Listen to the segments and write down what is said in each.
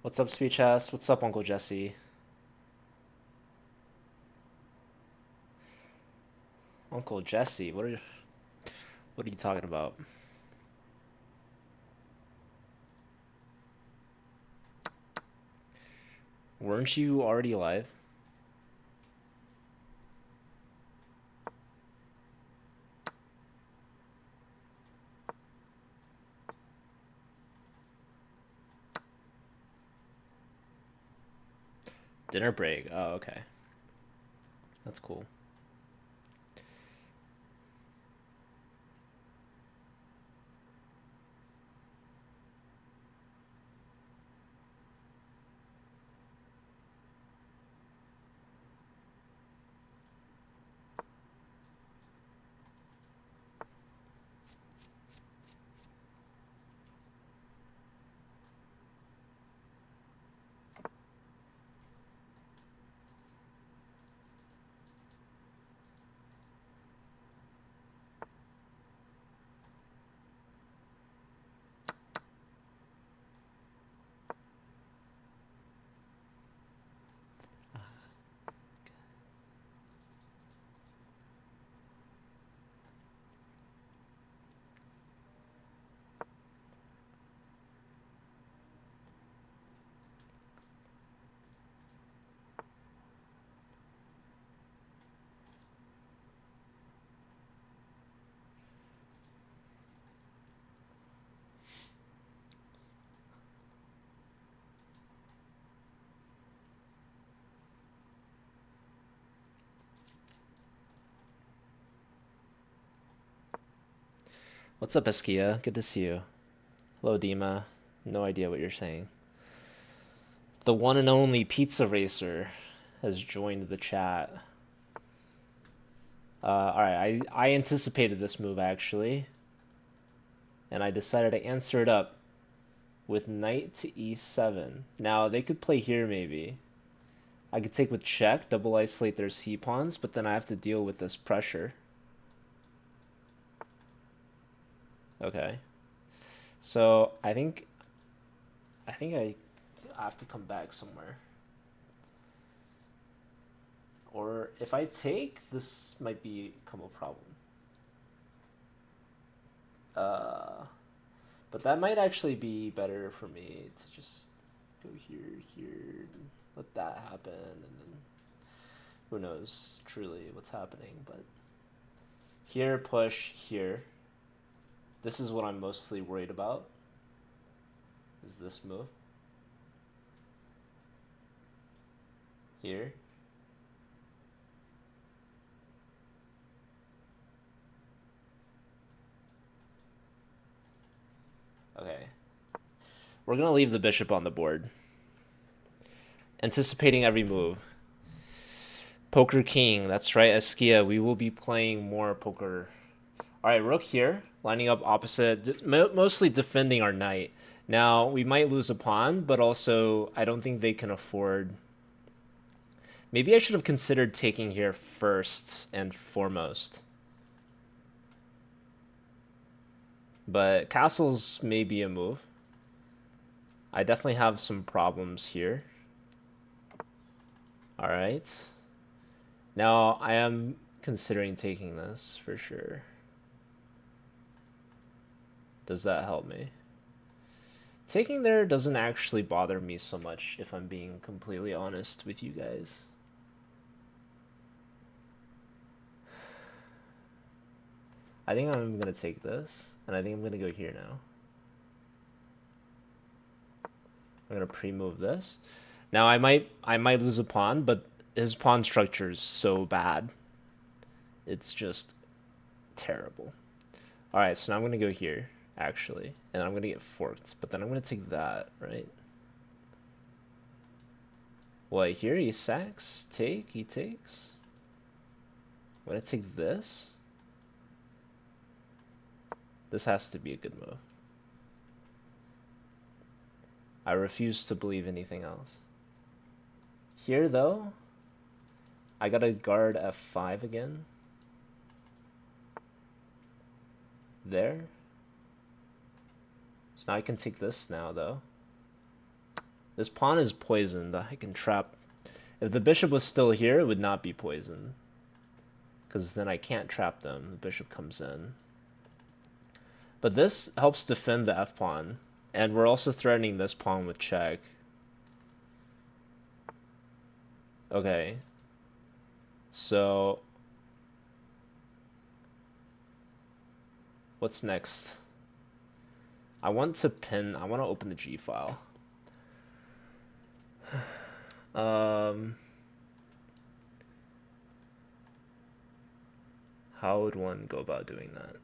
What's up, Sweet Chest? What's up, Uncle Jesse? Uncle Jesse, what are you talking about? Weren't you already alive? Dinner break. Oh, okay. That's cool. What's up, Eskia? Good to see you. Hello, Dima. No idea what you're saying. The one and only Pizza Racer has joined the chat. Alright, I anticipated this move actually, and I decided to answer it up with knight to e7. Now, they could play here maybe. I could take with check, double isolate their c-pawns, but then I have to deal with this pressure. Okay. So I think I have to come back somewhere. Or if I take, this might become a problem. Uh, but that might actually be better for me to just go here, here, let that happen, and then who knows truly what's happening. But here, push, here. This is what I'm mostly worried about, is this move. Here. Okay. We're gonna leave the bishop on the board. Anticipating every move. Poker King, that's right, Eskia. We will be playing more poker. Alright, rook here, lining up opposite, mostly defending our knight. Now, we might lose a pawn, but also I don't think they can afford... Maybe I should have considered taking here first and foremost. But castles may be a move. I definitely have some problems here. Alright. Now, I am considering taking this for sure. Does that help me? Taking there doesn't actually bother me so much, if I'm being completely honest with you guys. I think I'm gonna take this, and I think I'm gonna go here now. I'm gonna pre-move this. Now I might lose a pawn, but his pawn structure is so bad. It's just terrible. Alright, so now I'm gonna go here, actually, and I'm gonna get forked, but then I'm gonna take that, right? What, here he sacks, take, he takes. I'm gonna take this. This has to be a good move. I refuse to believe anything else. Here, though, I gotta guard f5 again. There. So now I can take this now, though. This pawn is poisoned. I can trap. If the bishop was still here, it would not be poisoned. Because then I can't trap them. The bishop comes in. But this helps defend the f-pawn. And we're also threatening this pawn with check. Okay. So... what's next? I want to open the G file. How would one go about doing that?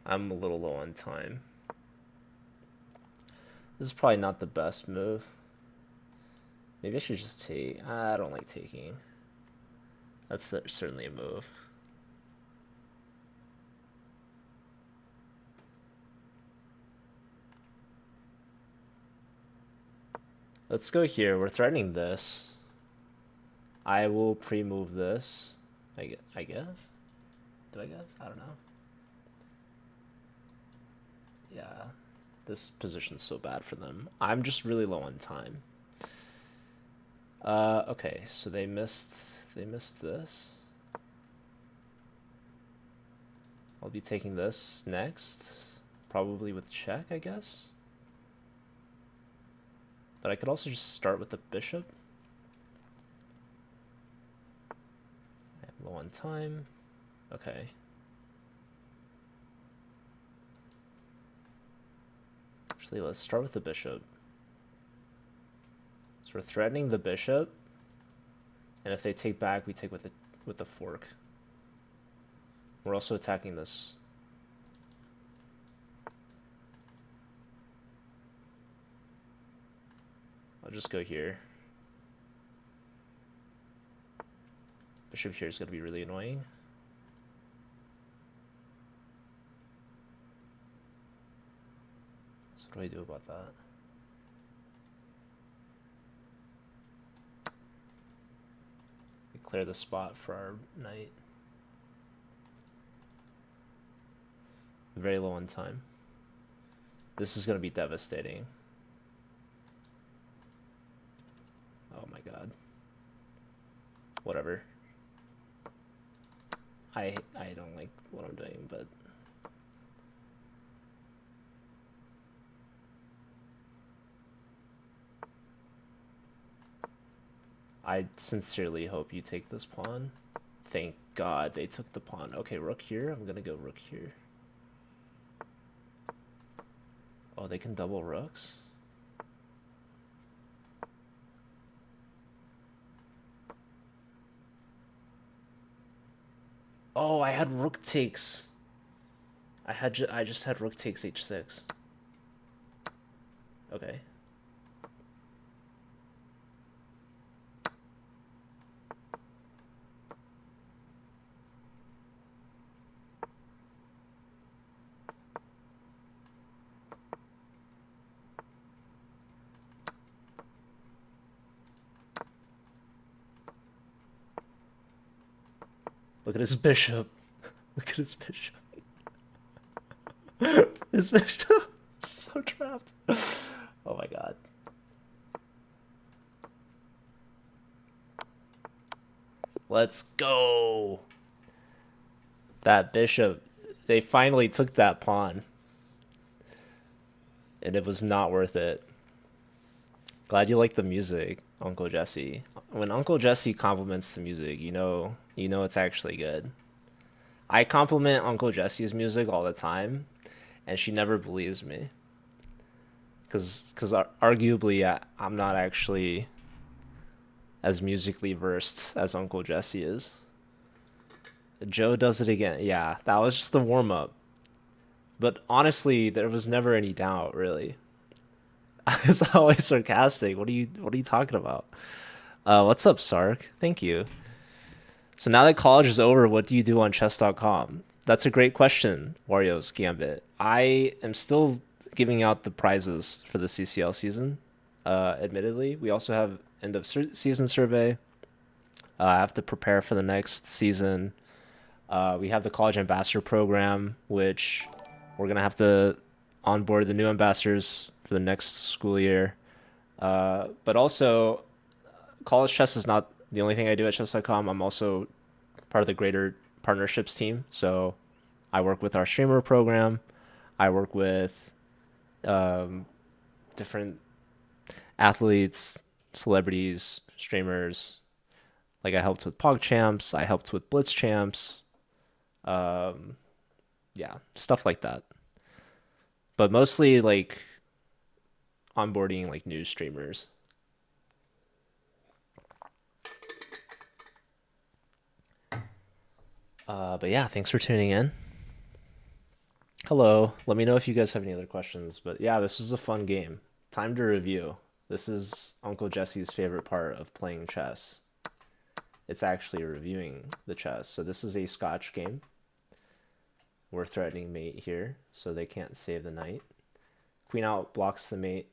I'm a little low on time. This is probably not the best move. Maybe I should just take... I don't like taking. That's certainly a move. Let's go here. We're threatening this. I will pre-move this. I guess? Did I guess? I don't know. Yeah. This position's so bad for them. I'm just really low on time. Okay, so they missed this. I'll be taking this next, probably with check, I guess. But I could also just start with the bishop. I'm low on time. Okay. Actually, let's start with the bishop. So we're threatening the bishop, and if they take back, we take with the fork. We're also attacking this. I'll just go here. Bishop here is going to be really annoying. So what do I do about that? We clear the spot for our knight. Very low on time. This is going to be devastating. Oh my god. Whatever. I don't like what I'm doing, but I sincerely hope you take this pawn. Thank God they took the pawn. Okay, rook here. I'm gonna go rook here. Oh, they can double rooks? Oh, I had rook takes. I just had rook takes h6. Okay. Look at his bishop. Look at his bishop. His bishop is so trapped. Oh my god. Let's go. That bishop. They finally took that pawn. And it was not worth it. Glad you like the music, Uncle Jesse. When Uncle Jesse compliments the music, you know it's actually good. I compliment Uncle Jesse's music all the time, and she never believes me. Because arguably, I'm not actually as musically versed as Uncle Jesse is. Joe does it again. Yeah, that was just the warm-up. But honestly, there was never any doubt, really. I was always sarcastic. What are you talking about? What's up, Sark? Thank you. So now that college is over, what do you do on chess.com? That's a great question, Wario's Gambit. I am still giving out the prizes for the CCL season. Admittedly, we also have end of season survey. I have to prepare for the next season. We have the college ambassador program, which we're gonna have to onboard the new ambassadors for the next school year. But also, college chess is not the only thing I do at chess.com. I'm also part of the greater partnerships team. So I work with our streamer program. I work with um, different athletes, celebrities, streamers. Like I helped with PogChamps. I helped with Blitz Champs. Um, yeah, stuff like that. But mostly like onboarding like new streamers. But yeah, thanks for tuning in. Hello. Let me know if you guys have any other questions. But yeah, this was a fun game. Time to review. This is Uncle Jesse's favorite part of playing chess. It's actually reviewing the chess. So this is a Scotch game. We're threatening mate here, so they can't save the knight. Queen out blocks the mate.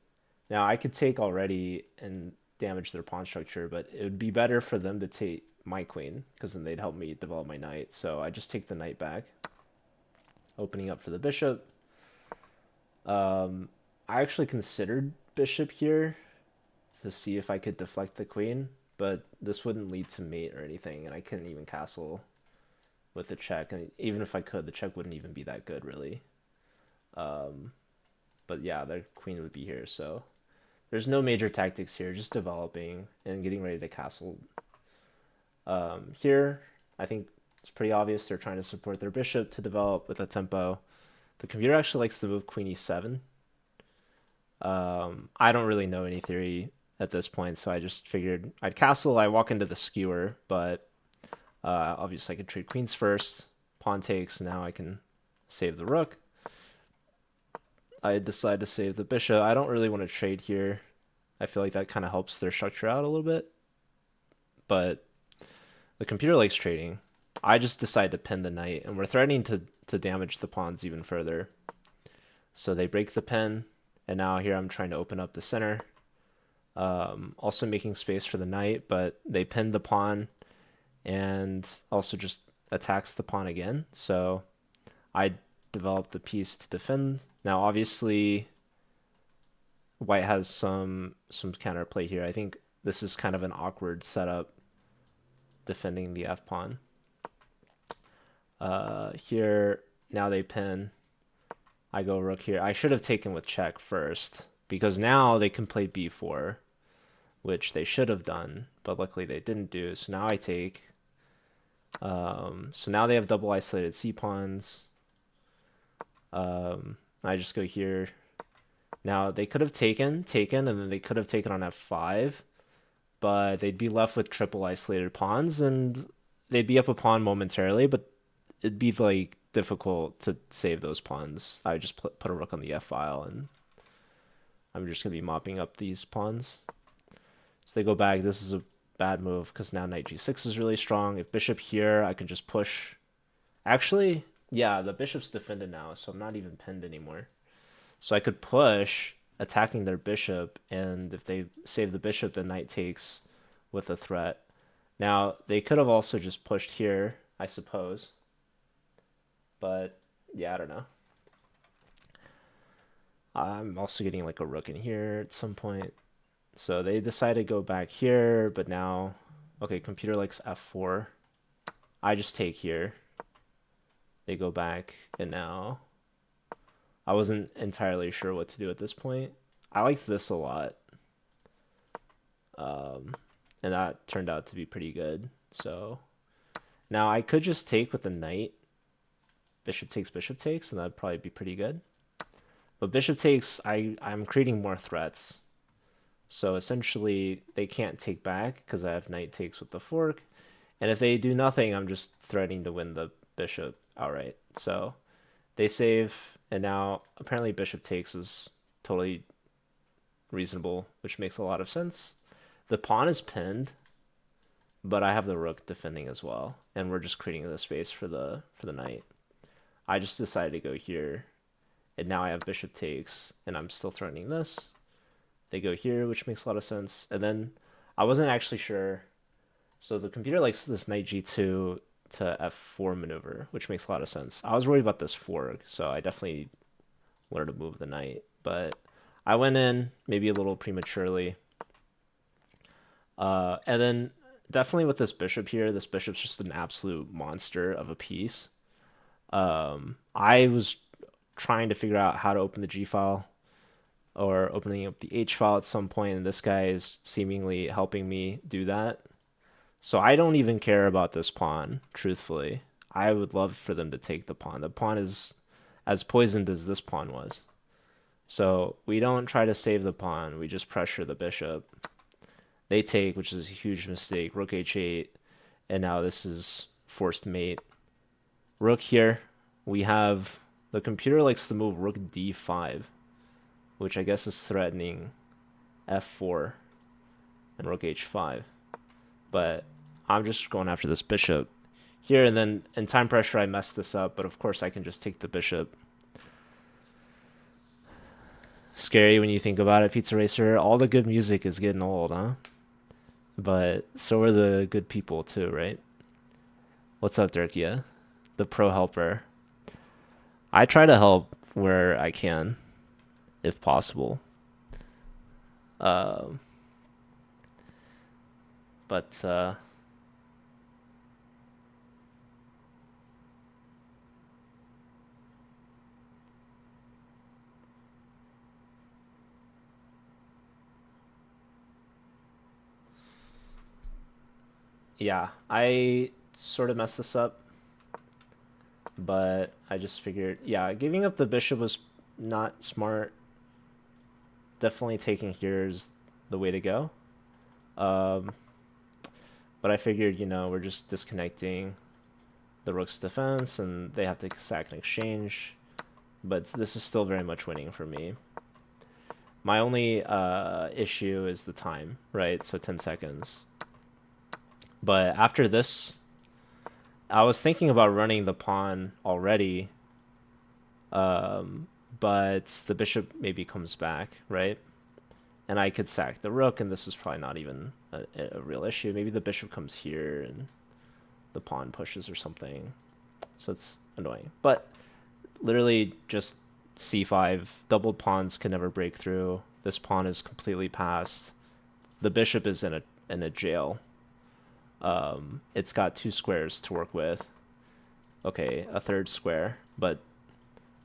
Now I could take already and damage their pawn structure, but it would be better for them to take my queen, because then they'd help me develop my knight. So I just take the knight back, opening up for the bishop. I actually considered bishop here to see if I could deflect the queen, but this wouldn't lead to mate or anything, and I couldn't even castle with the check. And even if I could, the check wouldn't even be that good, really. But yeah, the queen would be here, so there's no major tactics here, just developing and getting ready to castle. Here, I think it's pretty obvious they're trying to support their bishop to develop with a tempo. The computer actually likes to move queen e7. I don't really know any theory at this point, so I just figured I'd castle, I walk into the skewer, but obviously I could trade queens first, pawn takes, now I can save the rook. I decide to save the bishop. I don't really want to trade here. I feel like that kind of helps their structure out a little bit, but the computer likes trading. I just decide to pin the knight, and we're threatening to damage the pawns even further. So they break the pin, and now here I'm trying to open up the center. Also making space for the knight, but they pinned the pawn and also just attacks the pawn again. So I developed the piece to defend. Now obviously white has some counterplay here. I think this is kind of an awkward setup defending the f pawn. Here now they pin. I go rook here. I should have taken with check first, because now they can play b4, which they should have done, but luckily they didn't do. So now I take. So now they have double isolated c pawns. I just go here. Now they could have taken, and then they could have taken on f5, but they'd be left with triple isolated pawns, and they'd be up a pawn momentarily, but it'd be like difficult to save those pawns. I would just put a rook on the f file, and I'm just gonna be mopping up these pawns. So they go back. This is a bad move because now knight g6 is really strong. If bishop here, I can just push. Actually, yeah, the bishop's defended now, so I'm not even pinned anymore. So I could push, attacking their bishop, and if they save the bishop, the knight takes with a threat. Now, they could have also just pushed here, I suppose. But, yeah, I don't know. I'm also getting like a rook in here at some point. So they decide to go back here, but now, okay, computer likes f4. I just take here. They go back, and now I wasn't entirely sure what to do at this point. I liked this a lot. And that turned out to be pretty good. So now I could just take with the knight. Bishop takes, and that'd probably be pretty good. But bishop takes, I'm creating more threats. So essentially, they can't take back because I have knight takes with the fork. And if they do nothing, I'm just threatening to win the bishop outright. So they save, and now apparently bishop takes is totally reasonable, which makes a lot of sense. The pawn is pinned, but I have the rook defending as well, and we're just creating the space for the knight. I just decided to go here, and now I have bishop takes, and I'm still threatening this. They go here, which makes a lot of sense. And then I wasn't actually sure. So the computer likes this knight g2 to f4 maneuver, which makes a lot of sense. I was worried about this fork, so I definitely wanted to move the knight. But I went in maybe a little prematurely. And then definitely with this bishop here, this bishop's just an absolute monster of a piece. I was trying to figure out how to open the G file or opening up the H file at some point, and this guy is seemingly helping me do that. So I don't even care about this pawn, truthfully. I would love for them to take the pawn. The pawn is as poisoned as this pawn was. So we don't try to save the pawn, we just pressure the bishop. They take, which is a huge mistake. Rook h8, and now this is forced mate. Rook here, we have, the computer likes to move rook d5, which I guess is threatening f4 and rook h5. But I'm just going after this bishop here, and then in time pressure I messed this up, but of course I can just take the bishop. Scary when you think about it, Pizza Racer. All the good music is getting old, huh? But so are the good people too, right? What's up, Dirkia? The pro helper. I try to help where I can, if possible. But yeah, I sort of messed this up, but I just figured, yeah, giving up the bishop was not smart. Definitely taking here is the way to go. But I figured, we're just disconnecting the rook's defense, and they have to sack an exchange. But this is still very much winning for me. My only issue is the time, right? So 10 seconds. But after this, I was thinking about running the pawn already, but the bishop maybe comes back, right? And I could sack the rook, and this is probably not even a real issue. Maybe the bishop comes here, and the pawn pushes or something. So it's annoying. But literally just c5. Doubled pawns can never break through. This pawn is completely passed. The bishop is in a jail. It's got 2 squares to work with. Okay, a 3rd square, but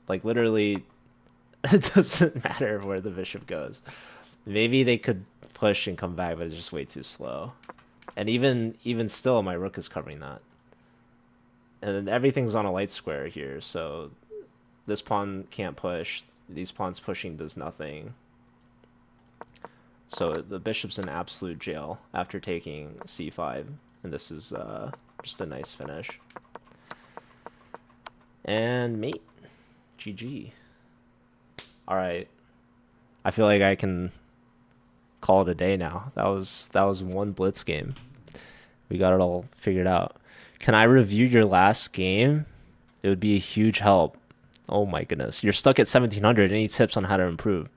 like literally it doesn't matter where the bishop goes. Maybe they could push and come back, but it's just way too slow. And even still, my rook is covering that. And everything's on a light square here, so this pawn can't push. These pawns pushing does nothing. So the bishop's in absolute jail after taking c5, and this is just a nice finish. And mate, GG. All right, I feel like I can call it a day now. That was one blitz game. We got it all figured out. Can I review your last game? It would be a huge help. Oh my goodness, you're stuck at 1700. Any tips on how to improve?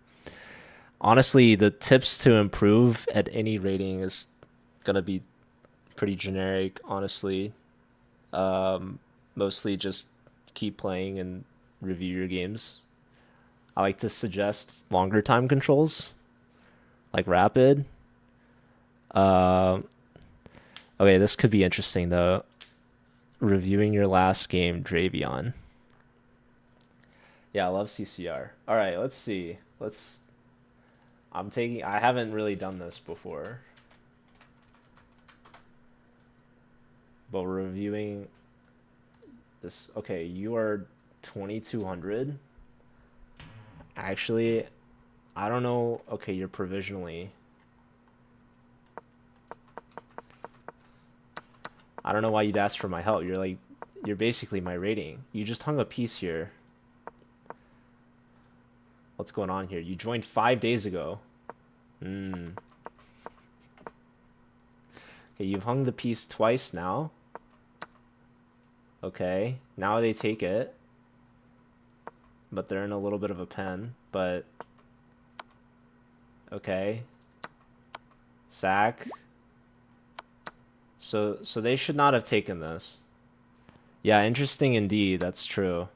Honestly, the tips to improve at any rating is gonna be pretty generic, honestly. Mostly just keep playing and review your games. I like to suggest longer time controls, like rapid. Okay, this could be interesting though. Reviewing your last game, Dravion. Yeah, I love CCR. All right, let's see. I haven't really done this before. But reviewing this, okay, you are 2200. Actually, I don't know. Okay, you're provisionally. I don't know why you'd ask for my help. You're basically my rating. You just hung a piece here. What's going on here? You joined 5 days ago. Okay, you've hung the piece twice now. Okay, now they take it. but they're in a little bit of a pen. But okay, sack. So they should not have taken this. Yeah, interesting indeed. That's true.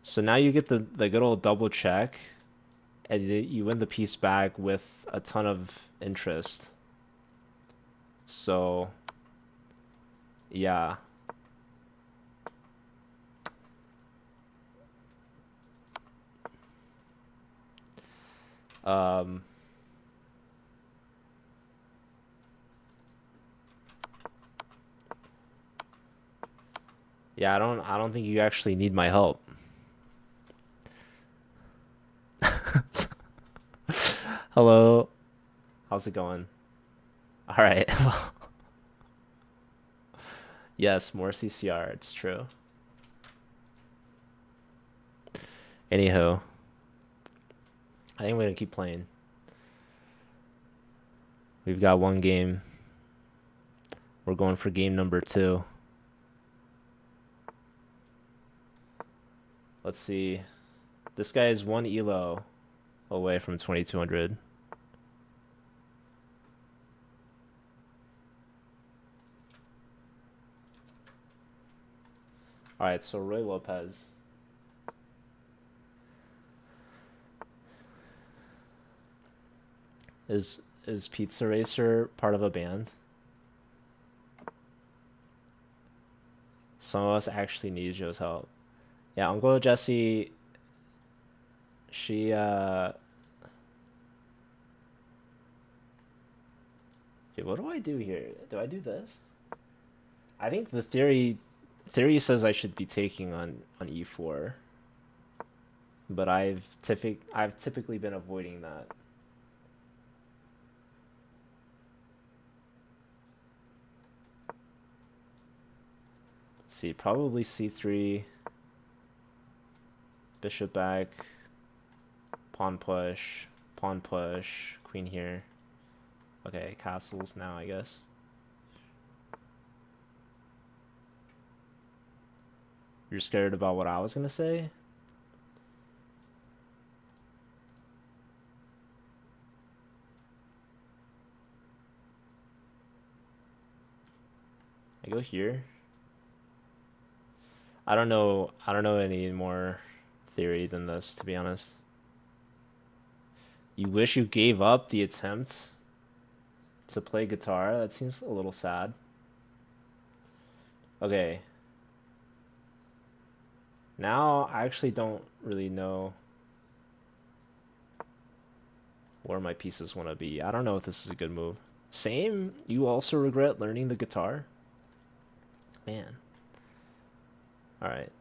So now you get the good old double check, and you win the piece back with a ton of interest. So yeah. Um, yeah, I don't think you actually need my help. Hello. How's it going? All right. Yes, more CCR, it's true. Anywho, I think we're gonna keep playing. We've got one game. We're going for game number 2. Let's see. This guy is 1 elo away from 2200. All right, so Roy Lopez. Is Pizza Racer part of a band? Some of us actually need Joe's help. Yeah, Uncle Jesse, she Wait, what do I do here? Do I do this? I think the theory says I should be taking on e4, but I've typically been avoiding that. Let's see, probably c3, bishop back, pawn push, queen here. Okay, castles now, I guess. You're scared about what I was gonna say? I go here. I don't know any more theory than this, to be honest. You wish you gave up the attempt to play guitar? That seems a little sad. Okay. Now I actually don't really know where my pieces want to be. I don't know if this is a good move. Same? You also regret learning the guitar? Man. Alright.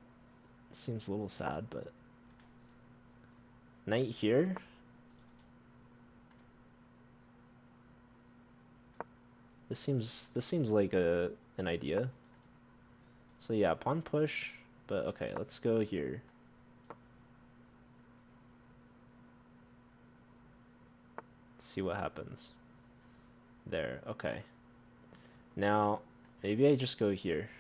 Seems a little sad, but... Knight here? This seems like an idea. So yeah, pawn push, but okay, let's go here. See what happens. There, okay. Now, maybe I just go here.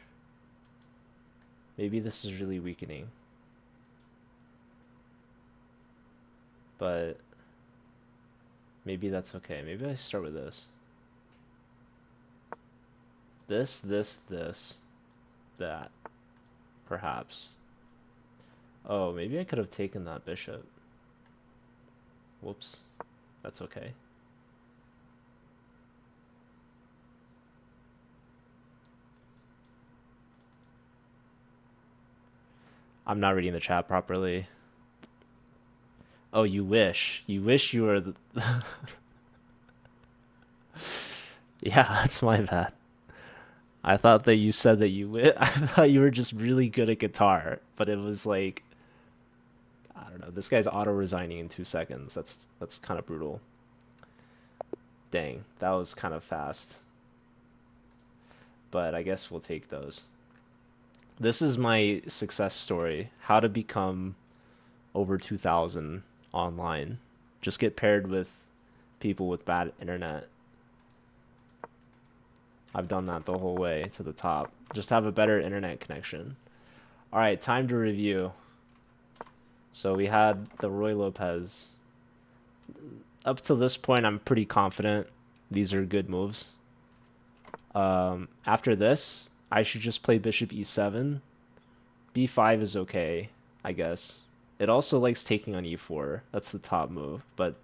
Maybe this is really weakening. But maybe that's okay. Maybe I start with this. This, that. Perhaps. Oh, maybe I could have taken that bishop. Whoops. That's okay. I'm not reading the chat properly. Oh, you wish. You wish you were the... Yeah, that's my bad. I thought that you said that I thought you were just really good at guitar, but it was like... I don't know. This guy's auto-resigning in 2 seconds. That's kind of brutal. Dang, that was kind of fast. But I guess we'll take those. This is my success story. How to become over 2,000 online. Just get paired with people with bad internet. I've done that the whole way to the top. Just have a better internet connection. All right, time to review. So we had the Roy Lopez. Up to this point, I'm pretty confident these are good moves. After this, I should just play bishop e7. b5 is okay, I guess. It also likes taking on e4. That's the top move, but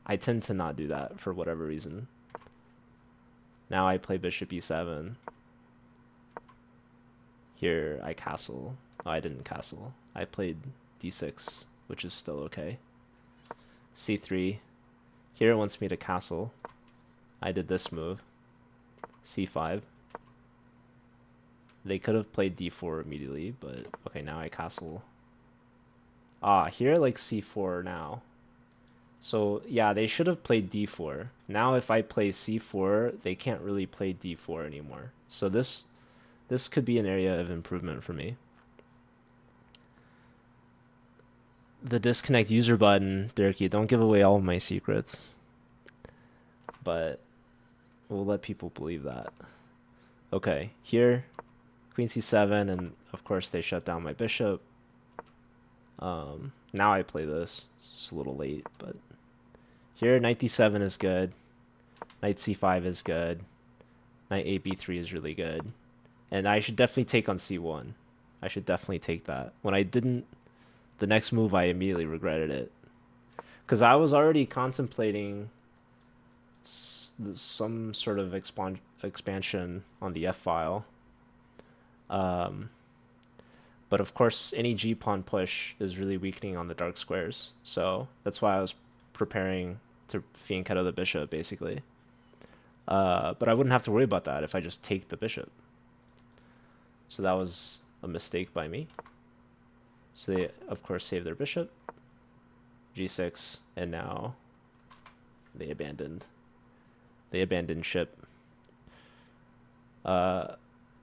I tend to not do that for whatever reason. Now I play bishop e7. Here I castle. Oh, I didn't castle. I played d6, which is still okay. c3. Here it wants me to castle. I did this move. c5. They could have played d4 immediately, but okay, now I castle. Ah, here like c4 now. So yeah, they should have played d4. Now if I play c4, they can't really play d4 anymore. So this could be an area of improvement for me. The disconnect user button, Dirky, don't give away all of my secrets. But we'll let people believe that. Okay, here, queen c7, and of course they shut down my bishop. Now I play this. It's a little late, but here knight d7 is good. Knight c5 is good. Knight ab3 is really good. And I should definitely take on c1. I should definitely take that. When I didn't, the next move I immediately regretted it. Because I was already contemplating some sort of expansion on the f-file. But of course, any g-pawn push is really weakening on the dark squares. So that's why I was preparing to fianchetto the bishop, basically. But I wouldn't have to worry about that if I just take the bishop. So that was a mistake by me. So they, of course, save their bishop. g6, and now they abandoned. They abandoned ship.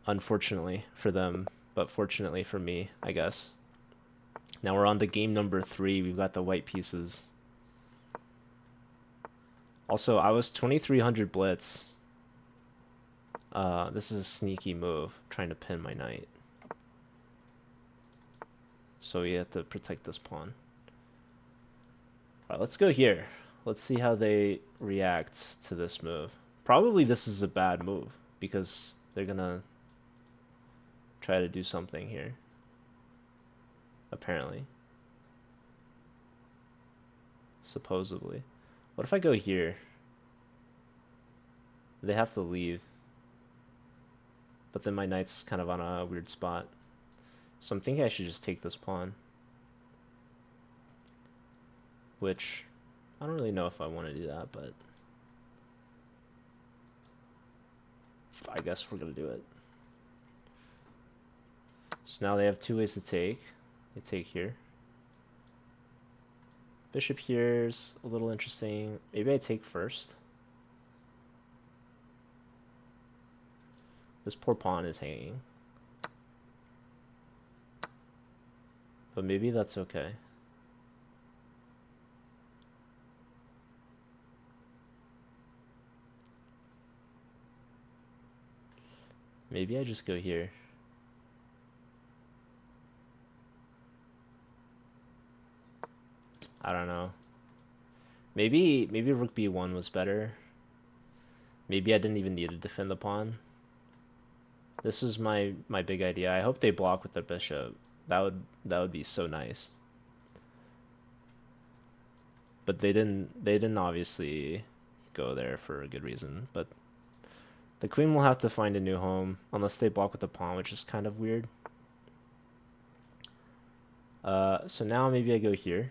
Unfortunately for them, but fortunately for me, I guess. Now we're on to game number 3. We've got the white pieces. Also, I was 2300 blitz. This is a sneaky move, trying to pin my knight. So we have to protect this pawn. Alright, let's go here. Let's see how they react to this move. Probably this is a bad move, because they're gonna try to do something here. Apparently. Supposedly. What if I go here? They have to leave. But then my knight's kind of on a weird spot. So I'm thinking I should just take this pawn. Which, I don't really know if I want to do that, but I guess we're going to do it. So now they have 2 ways to take. They take here. Bishop here's a little interesting. Maybe I take first. This poor pawn is hanging. But maybe that's okay. Maybe I just go here. I don't know. Maybe rook b1 was better. Maybe I didn't even need to defend the pawn. This is my big idea. I hope they block with the bishop. That would be so nice. But they didn't obviously go there for a good reason. But the queen will have to find a new home unless they block with the pawn, which is kind of weird. So now maybe I go here.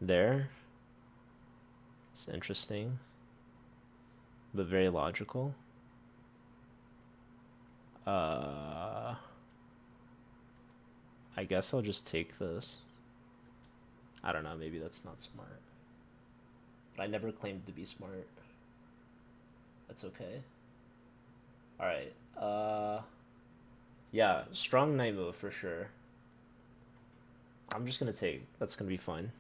There. It's interesting, but very logical. I guess I'll just take this. I don't know, maybe that's not smart. But I never claimed to be smart. That's okay. Alright, yeah, strong knight move for sure. I'm just gonna take. That's gonna be fine.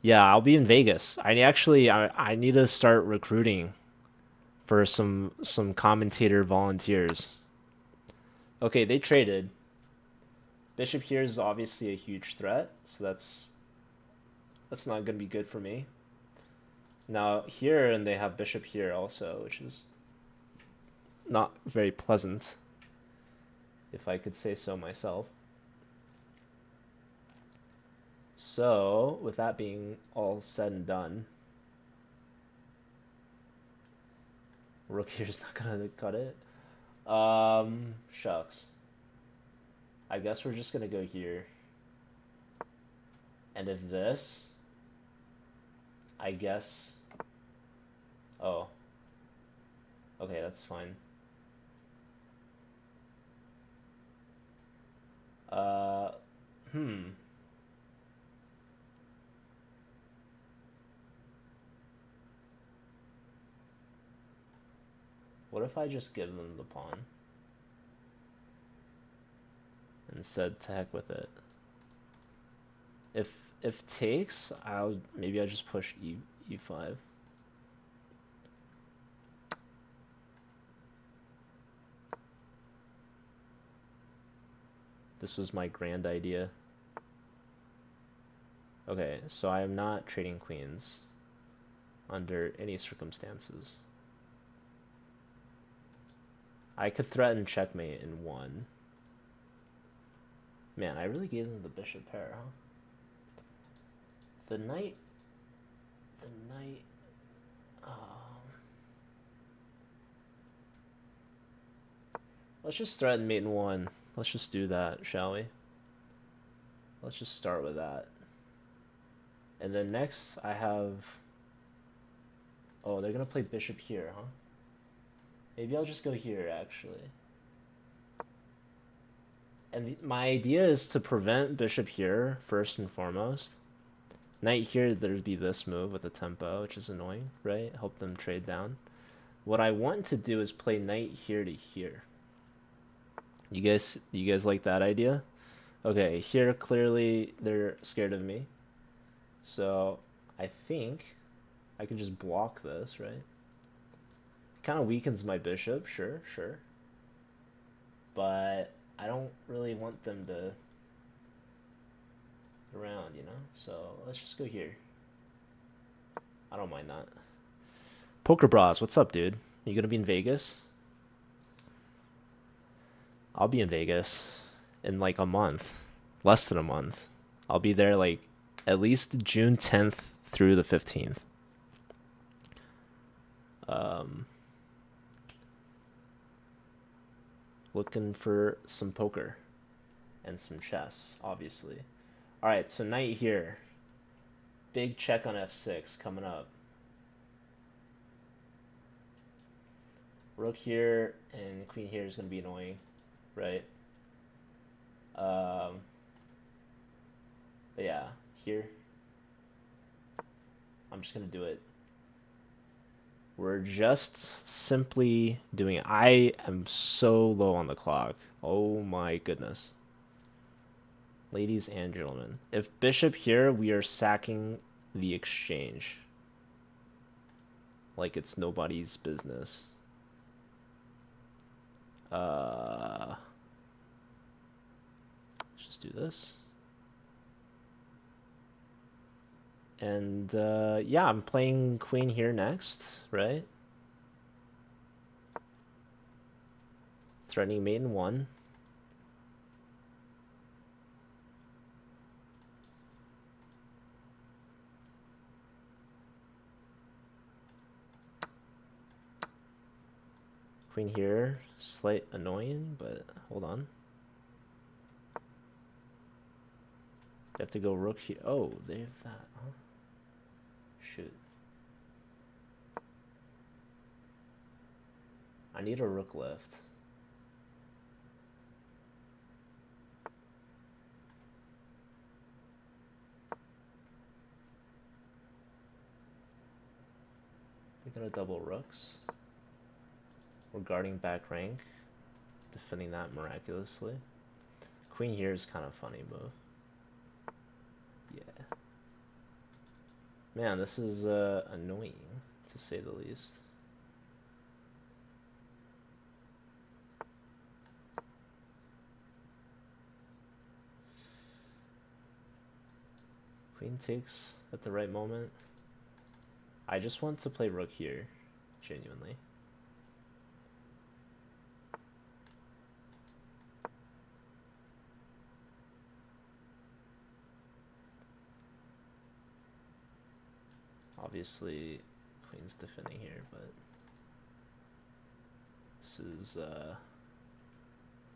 Yeah, I'll be in Vegas. I need to start recruiting for some commentator volunteers. Okay, they traded. Bishop here is obviously a huge threat, so that's not gonna be good for me. Now here, and they have bishop here also, which is not very pleasant, if I could say so myself. So, with that being all said and done, rook here's not gonna cut it. Shucks. I guess we're just gonna go here. And if this, I guess... Oh. Okay, that's fine. Hmm. What if I just give them the pawn? And said to heck with it. If takes, maybe I'll just push e5. This was my grand idea. Okay, so I am not trading queens under any circumstances. I could threaten checkmate in one. Man, I really gave them the bishop pair, huh? The knight... Let's just threaten mate in one. Let's just do that, shall we? Let's just start with that. And then next I have... Oh, they're gonna play bishop here, huh? Maybe I'll just go here, actually. And my idea is to prevent bishop here, first and foremost. Knight here, there'd be this move with the tempo, which is annoying, right? Help them trade down. What I want to do is play knight here to here. You guys like that idea? Okay, here clearly they're scared of me. So I think I can just block this, right? Kind of weakens my bishop, sure. But I don't really want them to around, you know? So let's just go here. I don't mind that. Poker Bros, what's up, dude? You gonna be in Vegas? I'll be in Vegas in like a month. Less than a month. I'll be there like at least June 10th through the 15th. Looking for some poker and some chess, obviously. Alright, so knight here. Big check on f6 coming up. Rook here and queen here is going to be annoying, right? But yeah, here. I'm just going to do it. We're just simply doing it. I am so low on the clock. Oh my goodness. Ladies and gentlemen, if bishop here, we are sacking the exchange. Like it's nobody's business. Let's just do this. And yeah, I'm playing queen here next, right? Threatening mate in one. Queen here, slight annoying, but hold on. You have to go rook here. Oh, they have that, huh? Shoot. I need a rook lift. They're gonna double rooks. We're guarding back rank, defending that miraculously. Queen here is kind of funny move. Yeah. Man, this is annoying, to say the least. Queen takes at the right moment. I just want to play rook here, genuinely. Obviously, queen's defending here, but this is a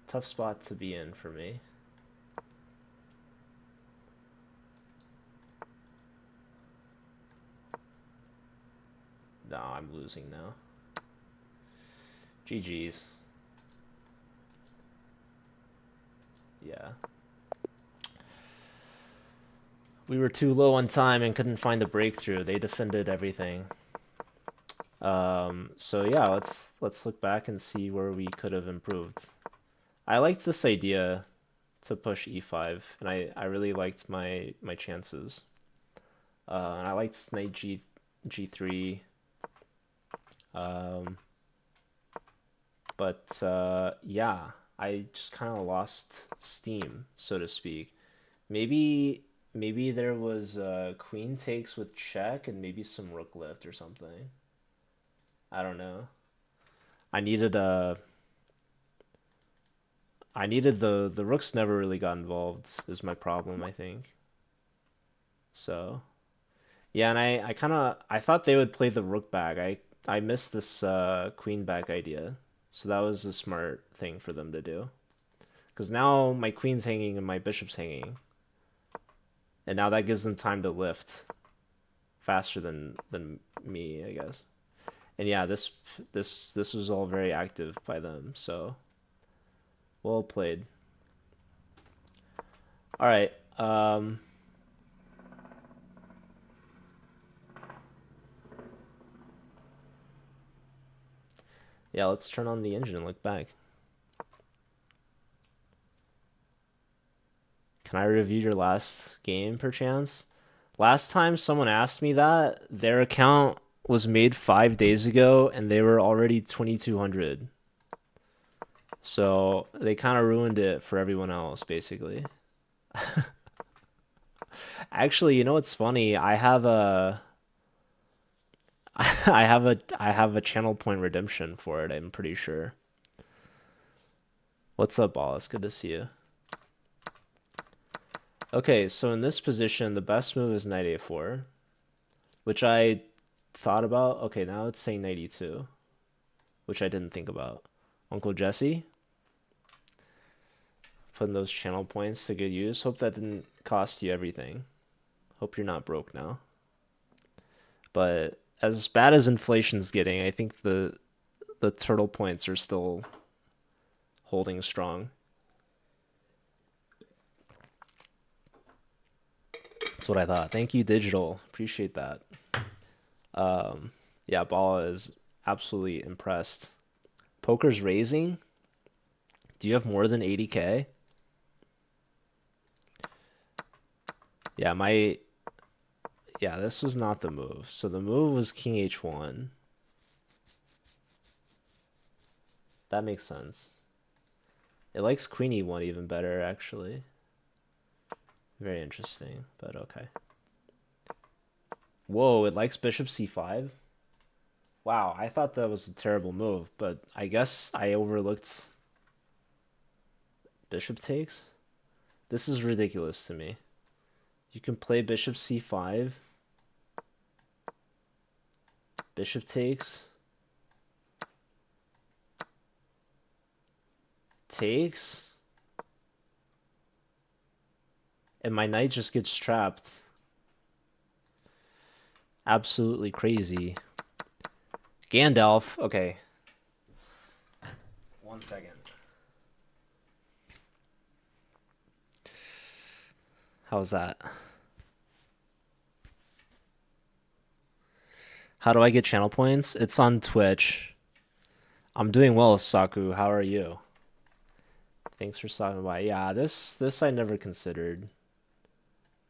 tough spot to be in for me. No, I'm losing now. GG's. Yeah. We were too low on time and couldn't find the breakthrough. They defended everything. So yeah, let's look back and see where we could have improved. I liked this idea to push e5, and I really liked my chances. And I liked knight g3. But yeah, I just kind of lost steam, so to speak. Maybe there was queen takes with check and maybe some rook lift or something. I don't know. I needed the rooks never really got involved is my problem, I think. So yeah, and I thought they would play the rook back. I missed this queen back idea. So that was a smart thing for them to do. Because now my queen's hanging and my bishop's hanging. And now that gives them time to lift faster than me, I guess. And yeah, this was all very active by them, so well played. All right. Yeah, let's turn on the engine and look back. Can I review your last game, perchance? Last time someone asked me that, their account was made 5 days ago, and they were already 2,200. So they kind of ruined it for everyone else, basically. Actually, you know what's funny? I have a I have a channel point redemption for it, I'm pretty sure. What's up, Wallace? Good to see you. Okay, so in this position, the best move is knight a4, which I thought about. Okay, now it's saying knight e2, which I didn't think about. Uncle Jesse, putting those channel points to good use. Hope that didn't cost you everything. Hope you're not broke now. But as bad as inflation's getting, I think the turtle points are still holding strong. That's what I thought. Thank you, Digital. Appreciate that. Yeah, Bala is absolutely impressed. Poker's raising. Do you have more than 80K? Yeah, this was not the move. So the move was king h1. That makes sense. It likes queen e1 even better, actually. Very interesting, but okay. Whoa, it likes bishop c5? Wow, I thought that was a terrible move, but I guess I overlooked bishop takes? This is ridiculous to me. You can play bishop c5. Bishop takes. Takes. And my knight just gets trapped. Absolutely crazy. Gandalf. Okay. 1 second. How's that? How do I get channel points? It's on Twitch. I'm doing well, Saku. How are you? Thanks for stopping by. Yeah, this I never considered.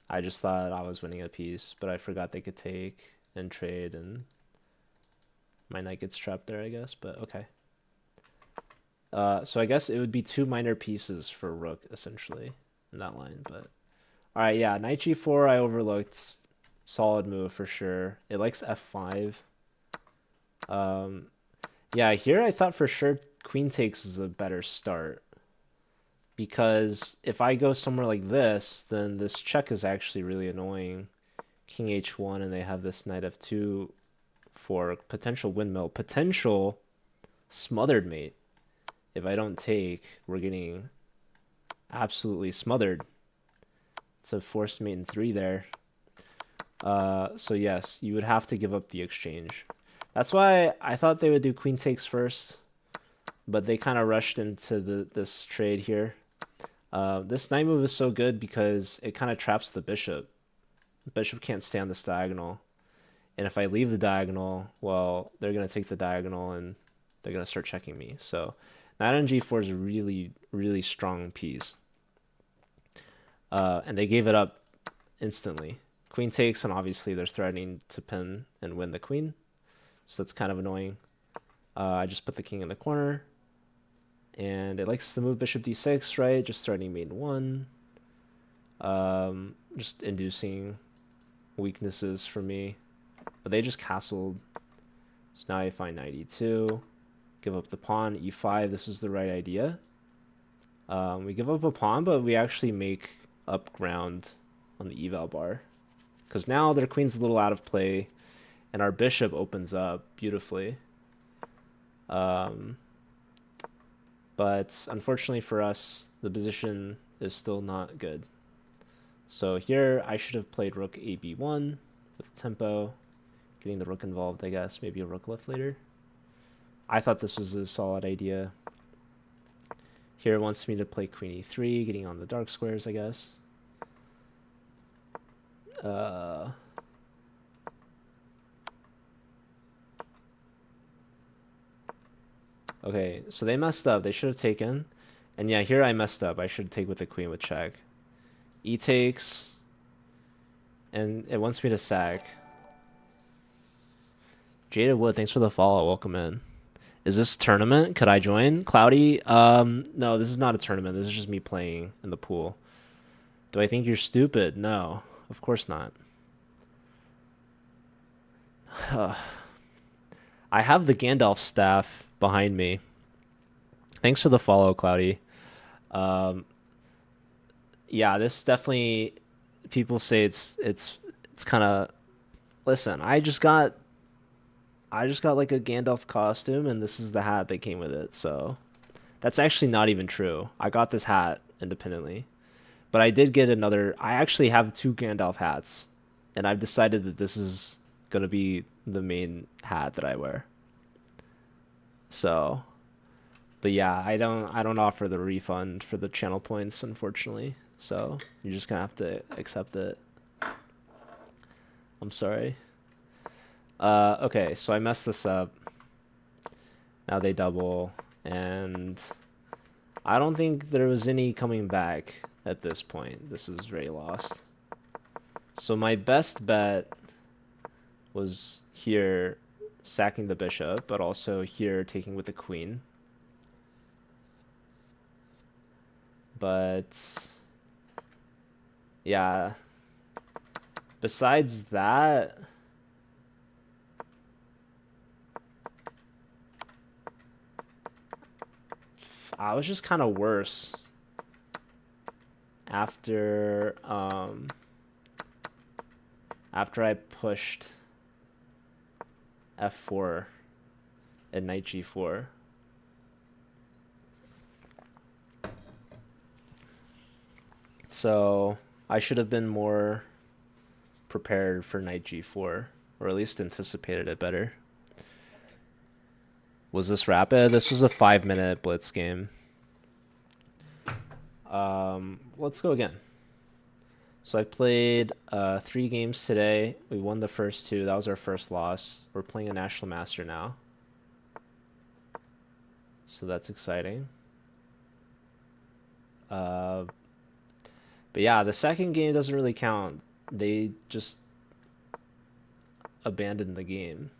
I just thought I was winning a piece, but I forgot they could take and trade, and my knight gets trapped there, I guess, but okay. So I guess it would be 2 minor pieces for rook, essentially, in that line, but All right, yeah, knight g4 I overlooked. Solid move for sure. It likes f5. Um, yeah, here I thought for sure queen takes is a better start. Because if I go somewhere like this, then this check is actually really annoying. King h1, and they have this knight f2 for potential windmill. Potential smothered mate. If I don't take, we're getting absolutely smothered. It's a forced mate in 3 there. So yes, you would have to give up the exchange. That's why I thought they would do queen takes first, but they kind of rushed into this trade here. This knight move is so good because it kind of traps the bishop. The bishop can't stay on this diagonal. And if I leave the diagonal, well, they're going to take the diagonal and they're going to start checking me. So knight on g4 is a really, really strong piece. And they gave it up instantly. Queen takes, and obviously they're threatening to pin and win the queen. So that's kind of annoying. I just put the king in the corner. And it likes to move bishop d6, right? Just threatening mate in 1. Just inducing weaknesses for me. But they just castled. So now I find knight e2. Give up the pawn, e5. This is the right idea. We give up a pawn, but we actually make up ground on the eval bar. Because now their queen's a little out of play, and our bishop opens up beautifully. But unfortunately for us, the position is still not good. So here I should have played rook ab1 with tempo, getting the rook involved, I guess. Maybe a rook left later. I thought this was a solid idea. Here it wants me to play queen e3, getting on the dark squares, I guess. Okay, so they messed up. They should have taken. And yeah, here I messed up. I should take with the queen with check. E takes. And it wants me to sack. Jada Wood, thanks for the follow. Welcome in. Is this tournament? Could I join? Cloudy? No, this is not a tournament. This is just me playing in the pool. Do I think you're stupid? No, of course not. I have the Gandalf staff behind me. Thanks for the follow, Cloudy. Yeah, this definitely, people say it's kind of, listen, I just got like a Gandalf costume, and this is the hat that came with it. So that's actually not even true. I got this hat independently, but I did get another. I actually have 2 Gandalf hats, and I've decided that this is gonna be the main hat that I wear. So, but yeah, I don't offer the refund for the channel points, unfortunately. So you're just gonna have to accept it. I'm sorry. Okay, so I messed this up. Now they double, and I don't think there was any coming back at this point. This is very lost. So my best bet was here sacking the bishop, but also here taking with the queen. But yeah, besides that, I was just kind of worse after I pushed f4 and knight g4. So I should have been more prepared for knight g4, or at least anticipated it better. Was this rapid? This was a 5-minute blitz game. Let's go again. So I played 3 games today. We won the first 2. That was our first loss. We're playing a National Master now. So that's exciting. But yeah, the second game doesn't really count. They just abandoned the game.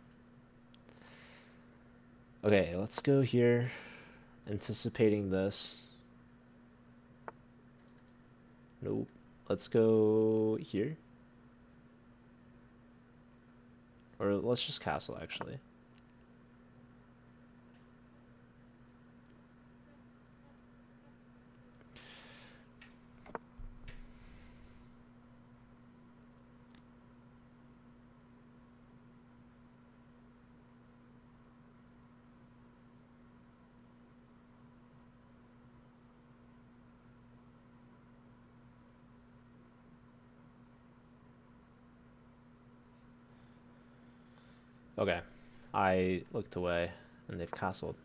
Okay, let's go here. Anticipating this. Nope. Let's go here. Or let's just castle, actually. Okay. I looked away, and they've castled.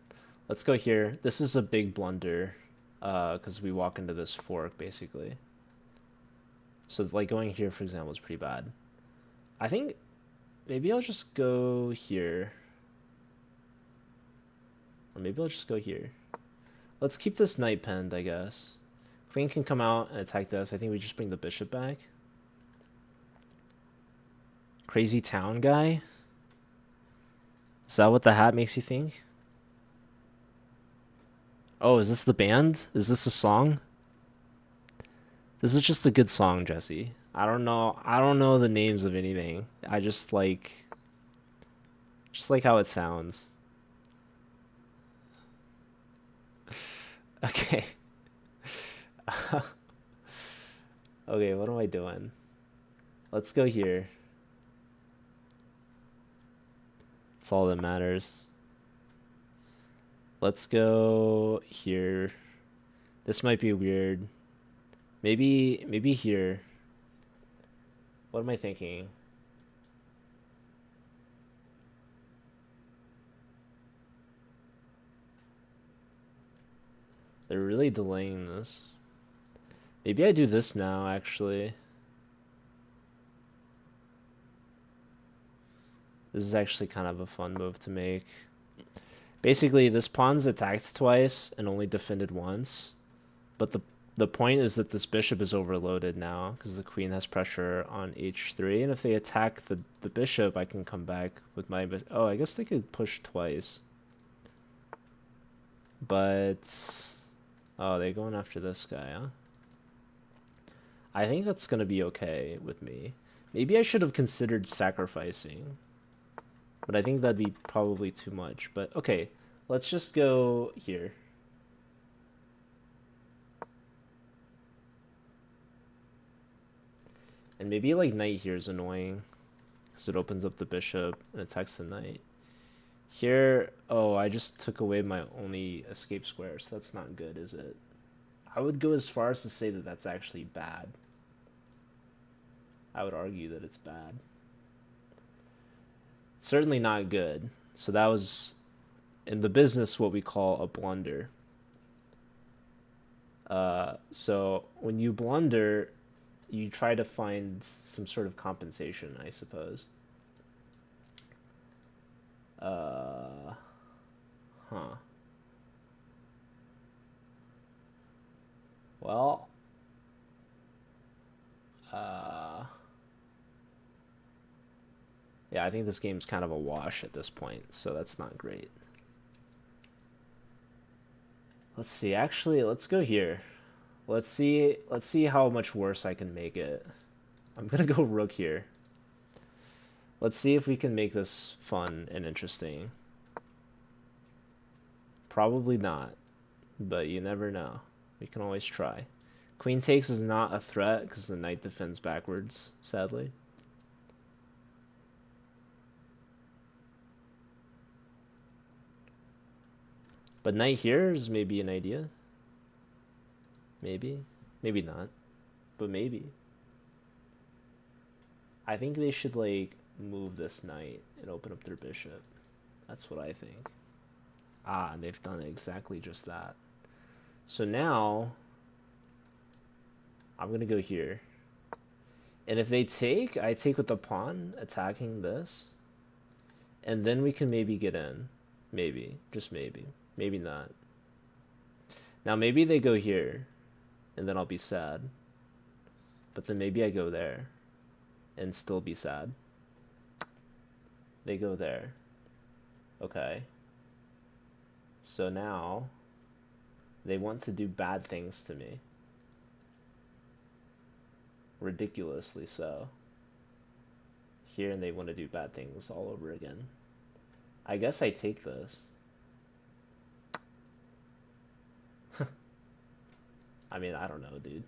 Let's go here. This is a big blunder, because we walk into this fork, basically. So, like, going here, for example, is pretty bad. I think maybe I'll just go here. Or maybe I'll just go here. Let's keep this knight penned, I guess. Queen can come out and attack this. I think we just bring the bishop back. Crazy town guy? Is that what the hat makes you think? Oh, is this the band? Is this a song? This is just a good song, Jesse. I don't know. I don't know the names of anything. I just like how it sounds. Okay. Okay, what am I doing? Let's go here. That's all that matters. Let's go here. This might be weird. Maybe here. What am I thinking? They're really delaying this. Maybe I do this now, actually. This is actually kind of a fun move to make. Basically, this pawn's attacked twice and only defended once. But the point is that this bishop is overloaded now because the queen has pressure on h3. And if they attack the bishop, I can come back with my... Oh, I guess they could push twice. But... Oh, they're going after this guy, huh? I think that's going to be okay with me. Maybe I should have considered sacrificing. But I think that'd be probably too much. But okay, let's just go here. And maybe like knight here is annoying. Because it opens up the bishop and attacks the knight. Here, oh, I just took away my only escape square, so that's not good, is it? I would go as far as to say that that's actually bad. I would argue that it's bad. Certainly not good. So that was, in the business, what we call a blunder. So when you blunder, you try to find some sort of compensation, I suppose. Huh. Well, yeah, I think this game's kind of a wash at this point, so that's not great. Let's see. Actually, let's go here. Let's see how much worse I can make it. I'm gonna go rook here. Let's see if we can make this fun and interesting. Probably not, but you never know. We can always try. Queen takes is not a threat because the knight defends backwards, sadly. But knight here is maybe an idea. Maybe. Maybe not. But maybe. I think they should, like, move this knight and open up their bishop. That's what I think. Ah, and they've done exactly just that. So now, I'm going to go here. And if they take, I take with the pawn, attacking this. And then we can maybe get in. Maybe. Just maybe. Maybe not. Now maybe they go here. And then I'll be sad. But then maybe I go there. And still be sad. They go there. Okay. So now, they want to do bad things to me. ridiculously so. Here, and they want to do bad things all over again. I guess I take this. I mean, I don't know, dude.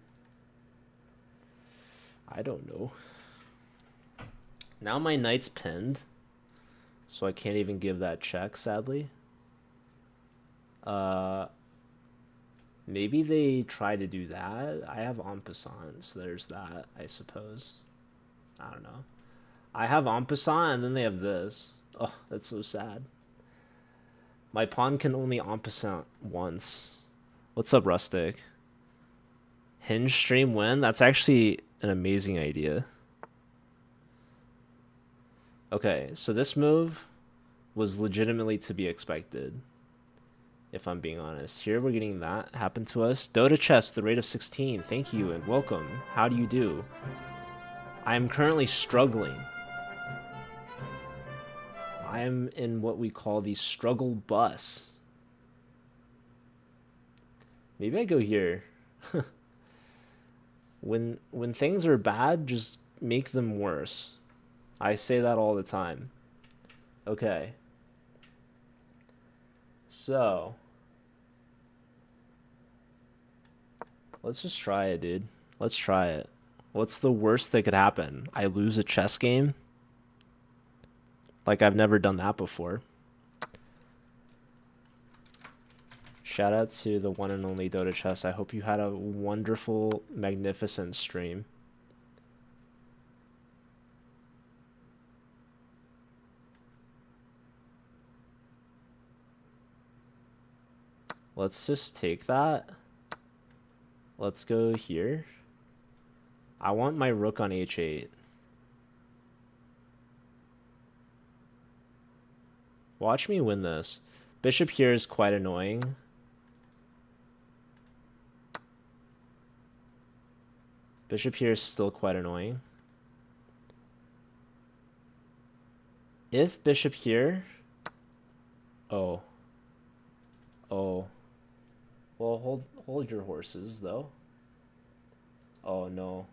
I don't know. Now my knight's pinned, so I can't even give that check, sadly. Maybe they try to do that. I have en passant, so there's that, I suppose. I don't know. I have en passant, and then they have this. Oh, that's so sad. My pawn can only en passant once. What's up, Rustic? Hinge stream win? That's actually an amazing idea. Okay, so this move was legitimately to be expected, if I'm being honest. Here we're getting that happen to us. Dota chess, the rate of 16. Thank you and welcome. How do you do? I am currently struggling. I am in what we call the struggle bus. Maybe I go here. When things are bad, just make them worse. I say that all the time. Okay. So, let's just try it, dude. Let's try it. What's the worst that could happen? I lose a chess game? Like, I've never done that before. Shout out to the one and only Dota Chess. I hope you had a wonderful, magnificent stream. Let's just take that. Let's go here. I want my rook on h8. Watch me win this. Bishop here is quite annoying. Bishop here is still quite annoying. If bishop here... Oh. Oh. Well, hold your horses, though. Oh, no.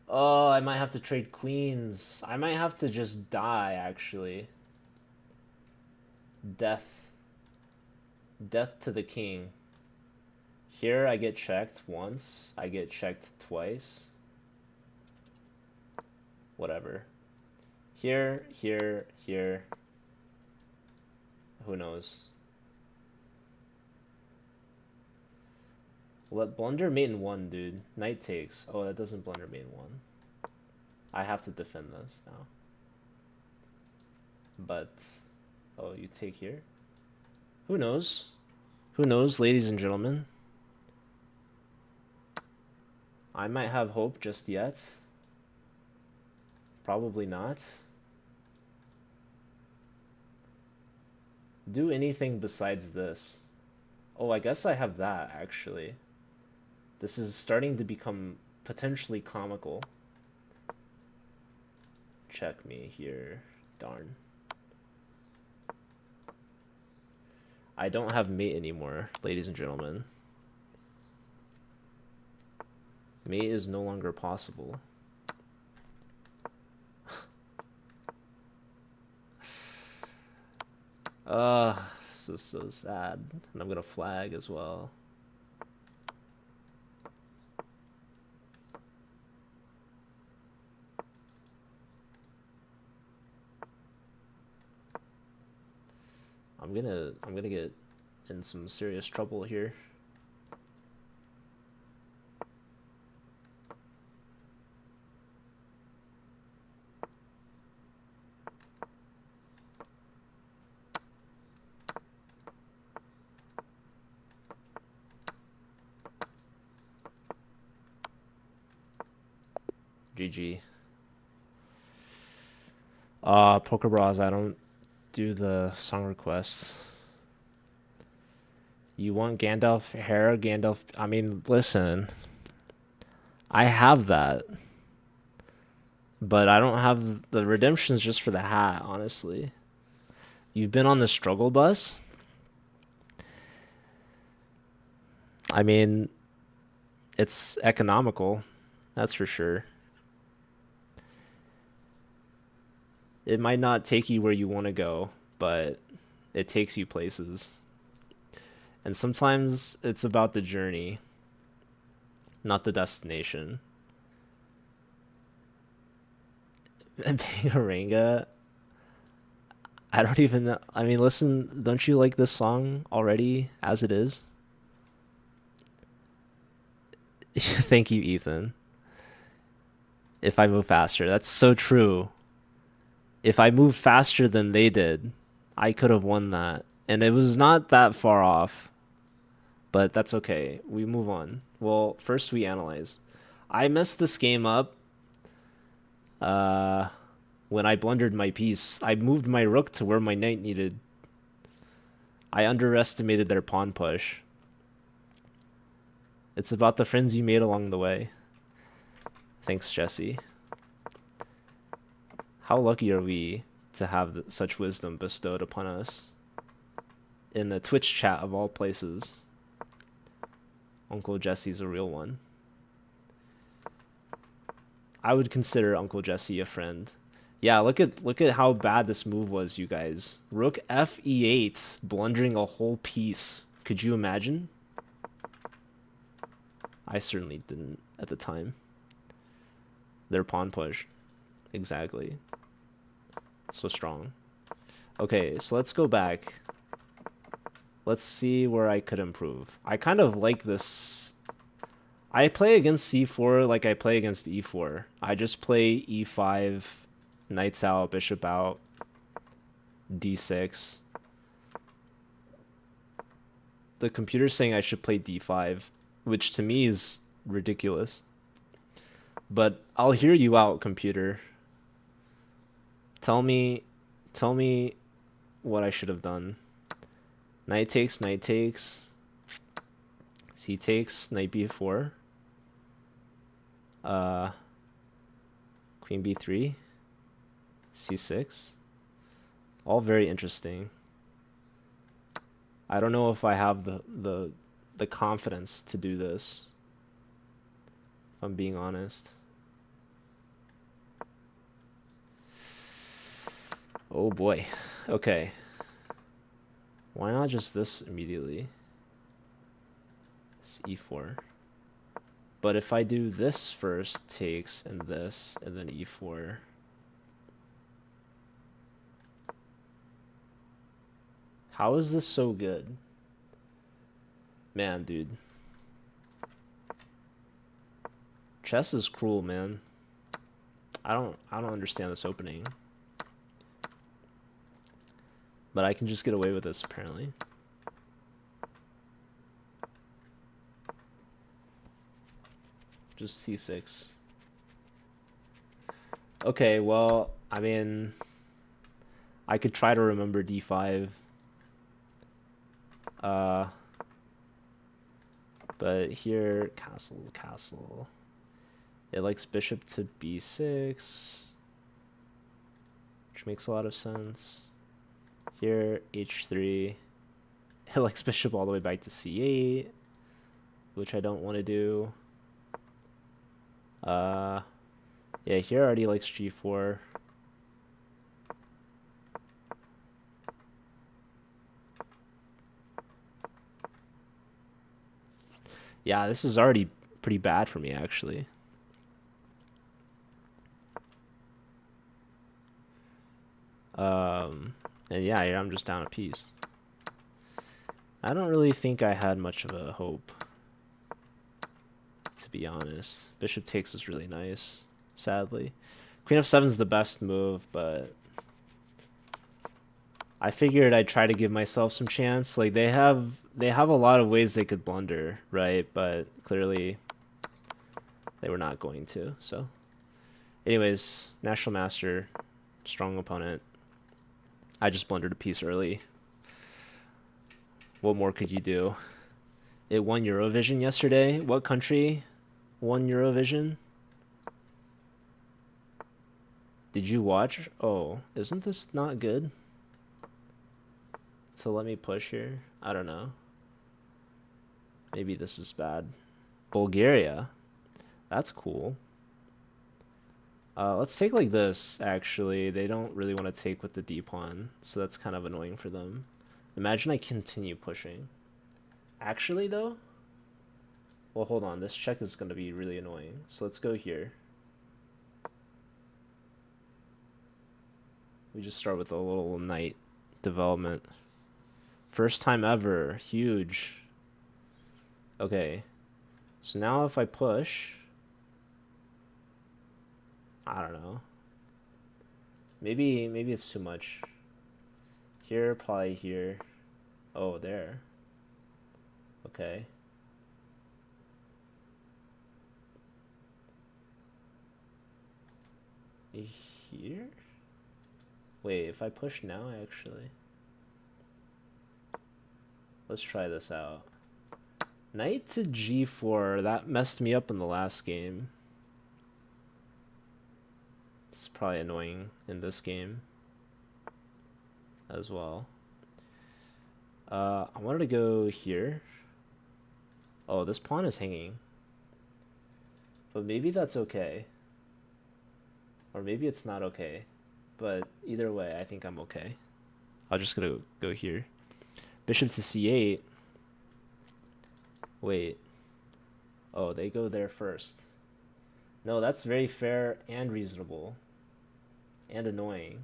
Oh, I might have to trade queens. I might have to just die, actually. Death. Death to the king. Here I get checked once. I get checked twice. Whatever. Here. Who knows? Let blunder mate in 1, dude. Knight takes. Oh, that doesn't blunder mate in 1. I have to defend this now. But, oh, you take here? Who knows? Who knows, ladies and gentlemen? I might have hope just yet. Probably not. Do anything besides this. Oh, I guess I have that, actually. This is starting to become potentially comical. Check me here. Darn. I don't have mate anymore, ladies and gentlemen. Mate is no longer possible. So sad. And I'm gonna flag as well. I'm gonna get in some serious trouble here. GG. Poker Bros, I don't do the song requests. You want Gandalf hair? Gandalf... I mean, listen. I have that. But I don't have... The redemption's just for the hat, honestly. You've been on the struggle bus? I mean... It's economical, that's for sure. It might not take you where you want to go, but it takes you places. And sometimes it's about the journey, not the destination. And Bangaranga, I don't even know. I mean, listen, don't you like this song already as it is? Thank you, Ethan. If I move faster, that's so true. If I moved faster than they did, I could have won that. And it was not that far off, but that's okay. We move on. Well, first we analyze. I messed this game up uh, when I blundered my piece. I moved my rook to where my knight needed. I underestimated their pawn push. It's about the friends you made along the way. Thanks, Jesse. How lucky are we to have such wisdom bestowed upon us in the Twitch chat of all places? Uncle Jesse's a real one. I would consider Uncle Jesse a friend. Yeah, look at how bad this move was, you guys. Rook F E8, blundering a whole piece. Could you imagine? I certainly didn't at the time. Their pawn push. Exactly. So strong. Okay, so let's go back. Let's see where I could improve. I kind of like this. I play against c4 like I play against e4. I just play e5, knights out, bishop out, d6. The computer's saying I should play d5, which to me is ridiculous. But I'll hear you out, computer. Tell me what I should have done. Knight takes, c takes, knight b4. Queen b3, c6. All very interesting. I don't know if I have the confidence to do this, if I'm being honest. Oh boy. Okay. Why not just this immediately? It's e4. But if I do this first, takes, and this, and then e4. How is this so good? Man, dude. Chess is cruel, man. I don't understand this opening. But I can just get away with this, apparently. Just c6. Okay, well, I mean, I could try to remember d5. But here, castle. It likes bishop to b6, which makes a lot of sense. Here, h3. It likes bishop all the way back to c8, which I don't want to do. Yeah, here already likes g4. Yeah, this is already pretty bad for me, actually. And yeah, I'm just down a piece. I don't really think I had much of a hope, to be honest. Bishop takes is really nice, sadly. Queen f7 is the best move, but I figured I'd try to give myself some chance. Like they have a lot of ways they could blunder, right? But clearly they were not going to. So anyways, National Master, strong opponent. I just blundered a piece early. What more could you do? It won Eurovision yesterday. What country won Eurovision? Did you watch? Oh, isn't this not good? So let me push here. I don't know. Maybe this is bad. Bulgaria. That's cool. Let's take like this, actually. They don't really want to take with the D pawn, so that's kind of annoying for them. Imagine I continue pushing. Actually, though? Well, hold on. This check is going to be really annoying. So let's go here. We just start with a little knight development. First time ever. Huge. Okay. So now if I push... I don't know. Maybe it's too much. Here, probably here. Oh, there. Okay. Here? Wait, if I push now, actually. Let's try this out. Knight to g4, that messed me up in the last game. It's probably annoying in this game as well. I wanted to go here. Oh, this pawn is hanging. But maybe that's okay. Or maybe it's not okay. But either way, I think I'm okay. I'm just gonna go here. Bishop to c8. Wait. Oh, they go there first. No, that's very fair and reasonable. And annoying,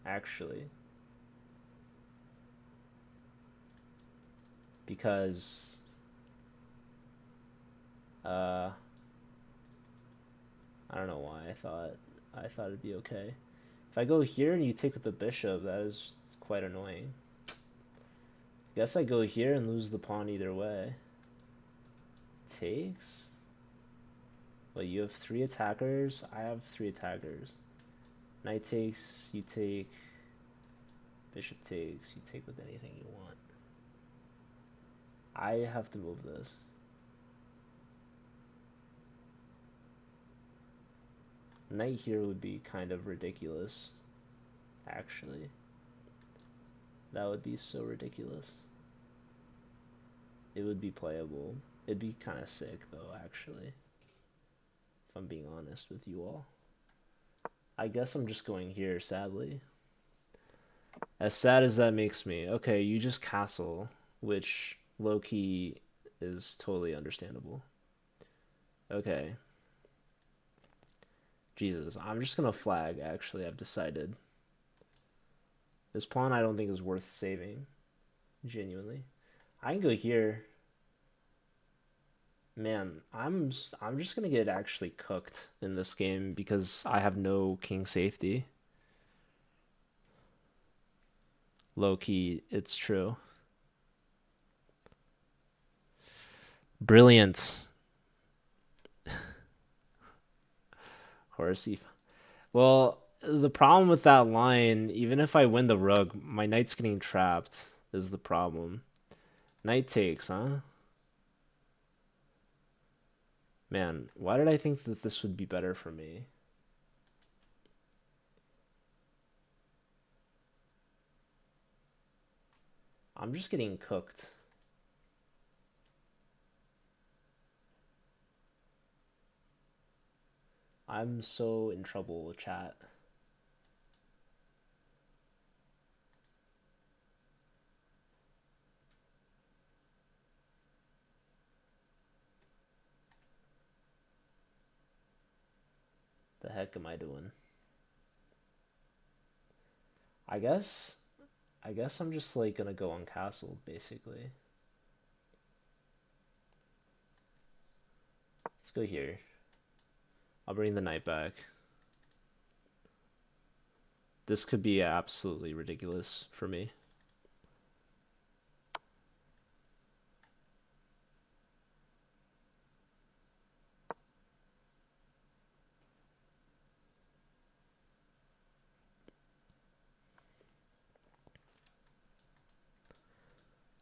actually. Because... I don't know why I thought it'd be okay. If I go here and you take with the bishop, that is quite annoying. Guess I go here and lose the pawn either way. Takes? Well, you have 3 attackers, I have 3 attackers. Knight takes, you take. Bishop takes, you take with anything you want. I have to move this. Knight here would be kind of ridiculous, actually. That would be so ridiculous. It would be playable. It'd be kind of sick, though, actually. If I'm being honest with you all. I guess I'm just going here, sadly. As sad as that makes me. Okay, you just castle, which low-key is totally understandable. Okay. Jesus, I'm just gonna flag, actually, I've decided. This pawn I don't think is worth saving. Genuinely. I can go here. Man, I'm just gonna get actually cooked in this game because I have no king safety. Low key, it's true. Brilliant. Horsey. Well, the problem with that line, even if I win the rook, my knight's getting trapped is the problem. Knight takes, huh? Man, why did I think that this would be better for me? I'm just getting cooked. I'm so in trouble with chat. The heck am I doing? I guess I'm just like gonna go on castle, basically. Let's go here. I'll bring the knight back. This could be absolutely ridiculous for me.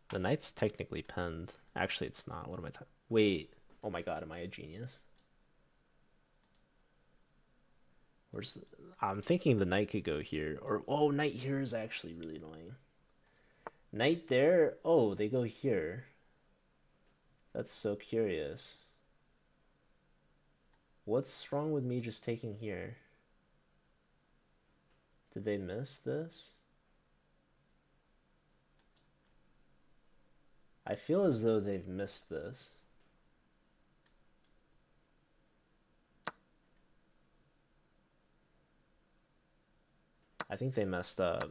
The knight's technically penned. Actually, it's not. What am I talking? Wait. Oh my god, am I a genius? Where's the... I'm thinking the knight could go here. Or, oh, knight here is actually really annoying. Knight there? Oh, they go here. That's so curious. What's wrong with me just taking here? Did they miss this? I feel as though they've missed this. I think they messed up.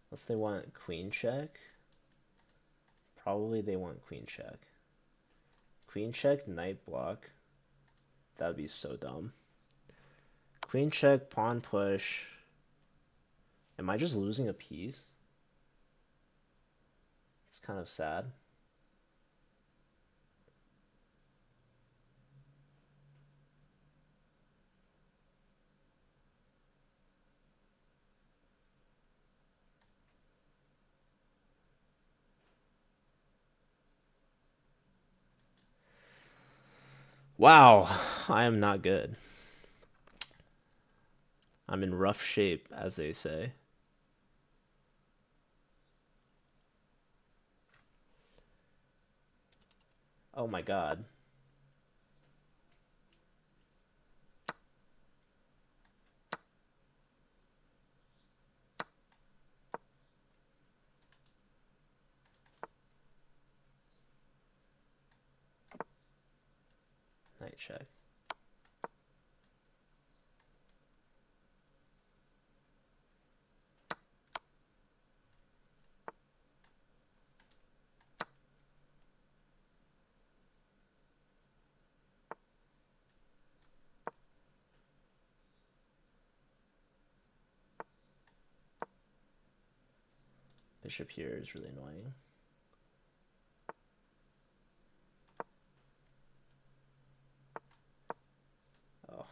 Unless they want queen check. Probably they want queen check. Queen check, knight block. That would be so dumb. Queen check, pawn push. Am I just losing a piece? It's kind of sad. Wow, I am not good. I'm in rough shape, as they say. Oh my god. Knight check. Bishop here is really annoying. Oh.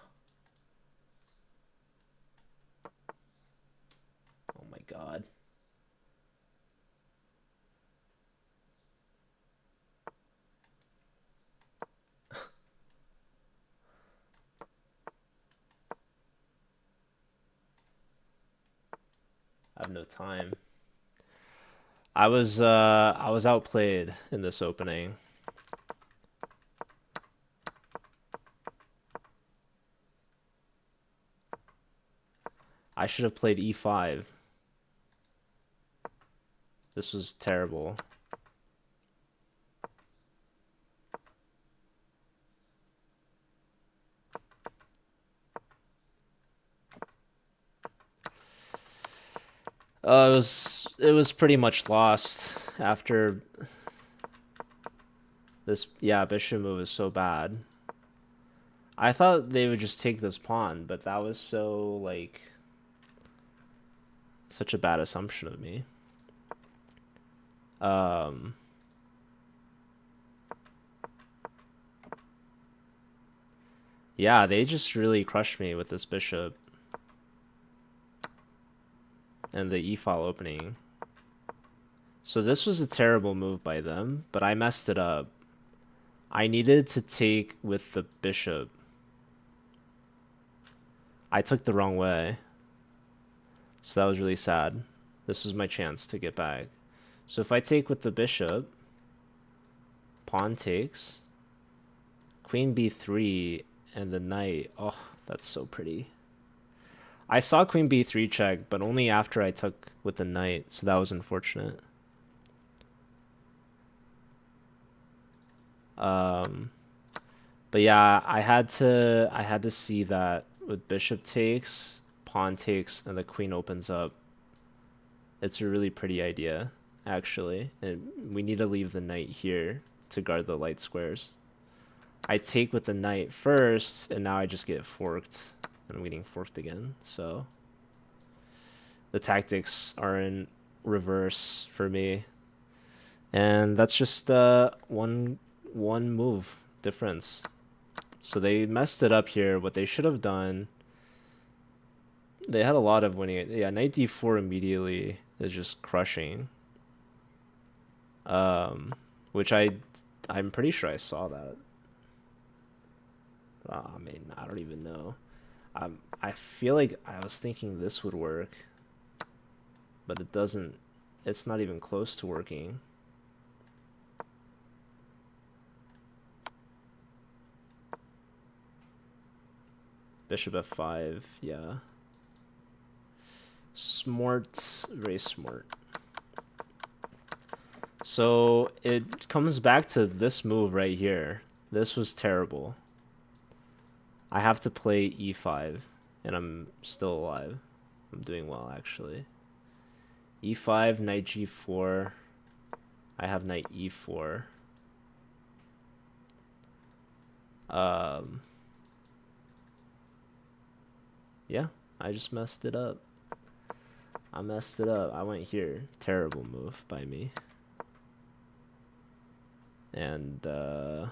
Oh my god. I have no time. I was outplayed in this opening. I should have played e5. This was terrible. It was pretty much lost after this. Yeah, bishop move is so bad. I thought they would just take this pawn, but that was so, like, such a bad assumption of me. Yeah, they just really crushed me with this bishop and the e-file opening. So this was a terrible move by them, but I messed it up. I needed to take with the bishop. I took the wrong way. So that was really sad. This was my chance to get back. So if I take with the bishop, pawn takes, queen b3, and the knight. Oh, that's so pretty. I saw queen b3 check, but only after I took with the knight, so that was unfortunate. But yeah, I had to see that with bishop takes, pawn takes, and the queen opens up. It's a really pretty idea, actually. And we need to leave the knight here to guard the light squares. I take with the knight first, and now I just get forked. And I'm getting forked again, so the tactics are in reverse for me. And that's just one move difference. So they messed it up here. What they should have done, they had a lot of winning it. Yeah, knight d4 immediately is just crushing. Which I'm pretty sure I saw that. I mean, I don't even know. I feel like I was thinking this would work, but it doesn't. It's not even close to working. Bishop f5, yeah. Smart, very smart. So it comes back to this move right here. This was terrible. I have to play e5, and I'm still alive. I'm doing well, actually. e5, knight g4. I have knight e4. Yeah, I just messed it up. I messed it up. I went here. Terrible move by me. And, I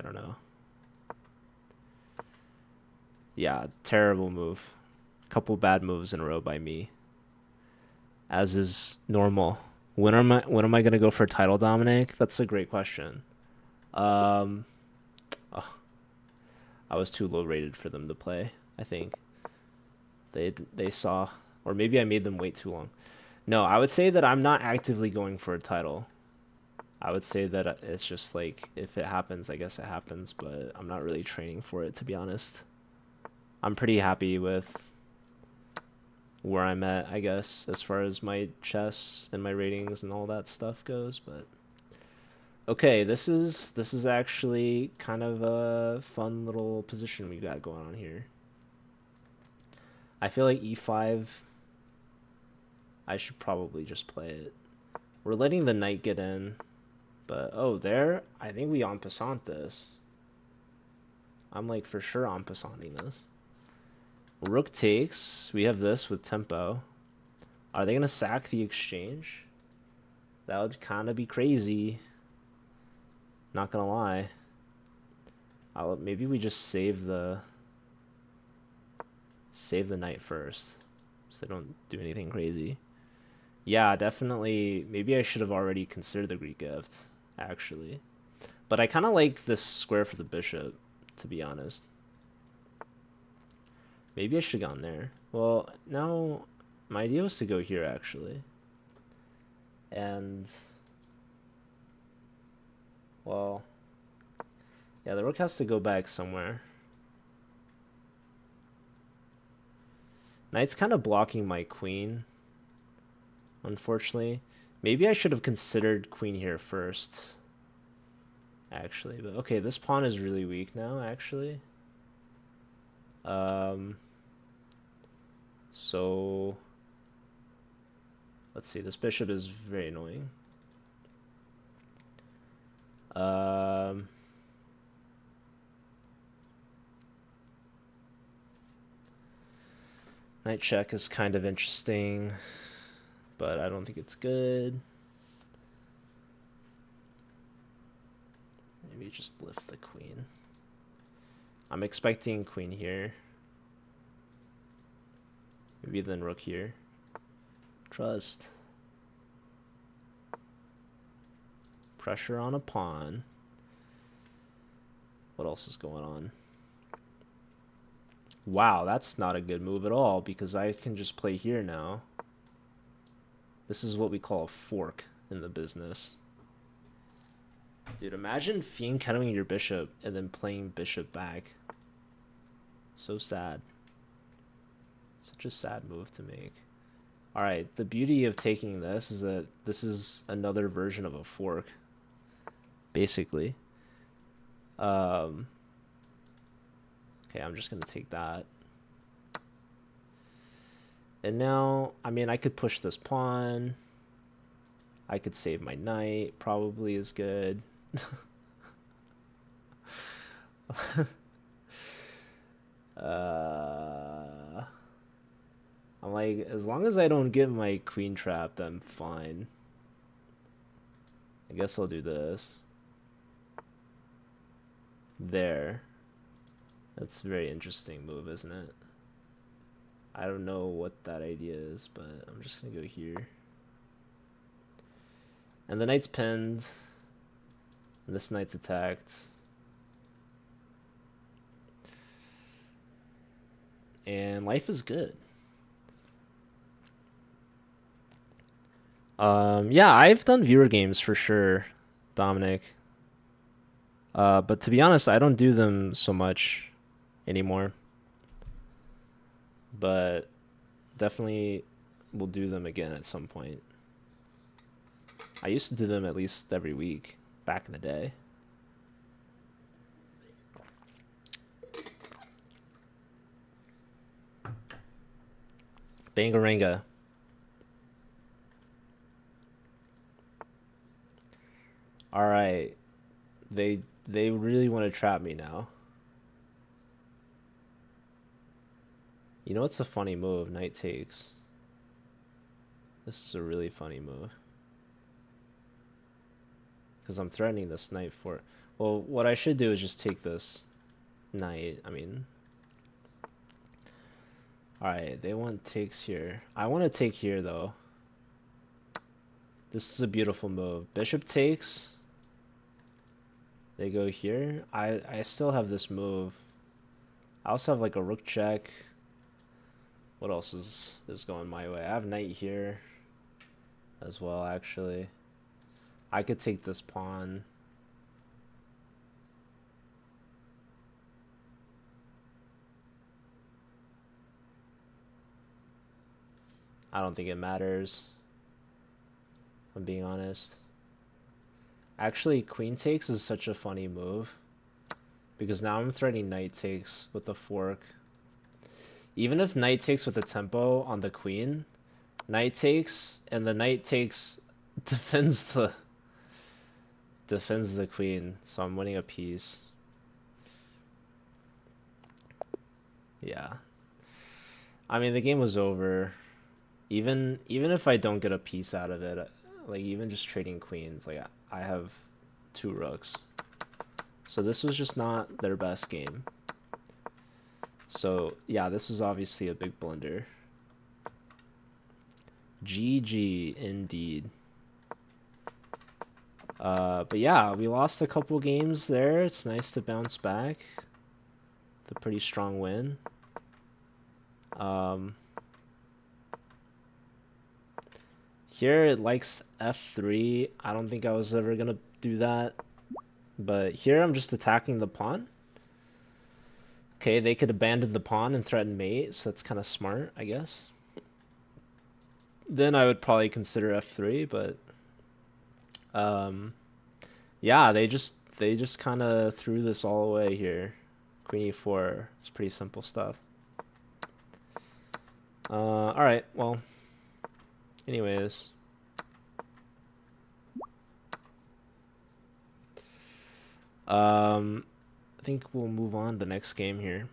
don't know. Yeah, terrible move. Couple bad moves in a row by me. As is normal. When am I gonna go for title, Dominic? That's a great question. Oh, I was too low rated for them to play, I think. They saw, or maybe I made them wait too long. No, I would say that I'm not actively going for a title. I would say that it's just like, if it happens, I guess it happens, but I'm not really training for it, to be honest. I'm pretty happy with where I'm at, I guess, as far as my chess and my ratings and all that stuff goes, but okay, this is actually kind of a fun little position we got going on here. I feel like e5, I should probably just play it. We're letting the knight get in, but oh, there, I think we en passant this. I'm like for sure en passanting this. Rook takes. We have this with tempo. Are they gonna sack the exchange? That would kind of be crazy. Not gonna lie. Maybe we just save the knight first, so they don't do anything crazy. Yeah, definitely. Maybe I should have already considered the Greek gift, actually. But I kind of like this square for the bishop, to be honest. Maybe I should have gone there. Well, now my idea was to go here, actually. And, well, yeah, the rook has to go back somewhere. Knight's kind of blocking my queen, unfortunately. Maybe I should have considered queen here first, actually. But okay, this pawn is really weak now, actually. So let's see, this bishop is very annoying. Knight check is kind of interesting, but I don't think it's good. Maybe just lift the queen. I'm expecting queen here. Maybe then rook here. Trust. Pressure on a pawn. What else is going on? Wow, that's not a good move at all, because I can just play here now. This is what we call a fork in the business. Dude, imagine fianchettoing your bishop and then playing bishop back. So sad. Such a sad move to make. Alright, the beauty of taking this is that this is another version of a fork, basically. Okay, I'm just gonna take that. And now, I mean, I could push this pawn. I could save my knight, probably is good. I'm like, as long as I don't get my queen trapped, I'm fine. I guess I'll do this. There. That's a very interesting move, isn't it? I don't know what that idea is, but I'm just gonna go here. And the knight's pinned. And this knight's attacked. And life is good. Yeah, I've done viewer games for sure, Dominic. But to be honest, I don't do them so much anymore. But definitely will do them again at some point. I used to do them at least every week back in the day. Bangaranga. All right. They really want to trap me now. You know what's a funny move? Knight takes. This is a really funny move. Because I'm threatening this knight for... Well, what I should do is just take this knight. I mean... Alright, they want takes here. I want to take here, though. This is a beautiful move. Bishop takes. They go here. I still have this move. I also have like a rook check. What else is going my way? I have knight here as well, actually. I could take this pawn. I don't think it matters, if I'm being honest. Actually, queen takes is such a funny move, because now I'm threatening knight takes with the fork. Even if knight takes with a tempo on the queen, knight takes, and the knight takes defends the queen, so I'm winning a piece. Yeah. I mean, the game was over. Even if I don't get a piece out of it, like even just trading queens, like I have 2 rooks. So this was just not their best game. So yeah, this is obviously a big blunder. GG indeed. But yeah, we lost a couple games there. It's nice to bounce back. The pretty strong win. Here it likes f3. I don't think I was ever gonna do that. But here I'm just attacking the pawn. Okay, they could abandon the pawn and threaten mate, so that's kind of smart, I guess. Then I would probably consider f3, but yeah, they just kind of threw this all away here. Queen e4. It's pretty simple stuff. All right, well, anyways. I think we'll move on to the next game here.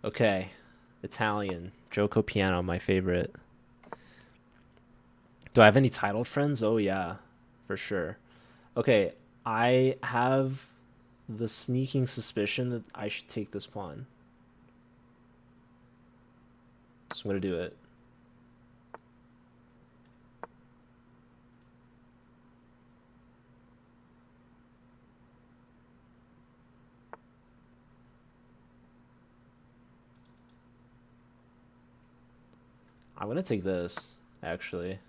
Okay, Italian. Joko Piano, my favorite. Do I have any titled friends? Oh yeah, for sure. Okay, I have the sneaking suspicion that I should take this pawn. So I'm gonna do it. I'm gonna take this, actually.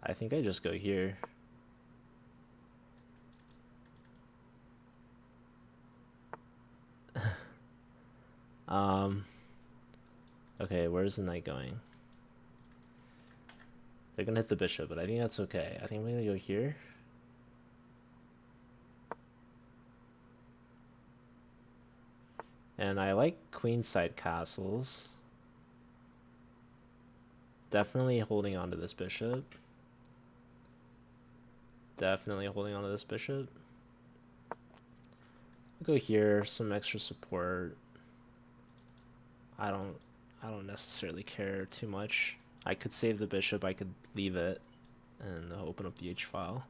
I think I just go here. Okay, where's the knight going? They're gonna hit the bishop, but I think that's okay. I think I'm gonna go here. And I like queenside castles. Definitely holding on to this bishop. Definitely holding on to this bishop. Go here, some extra support. I don't necessarily care too much. I could save the bishop, I could leave it, and open up the H file.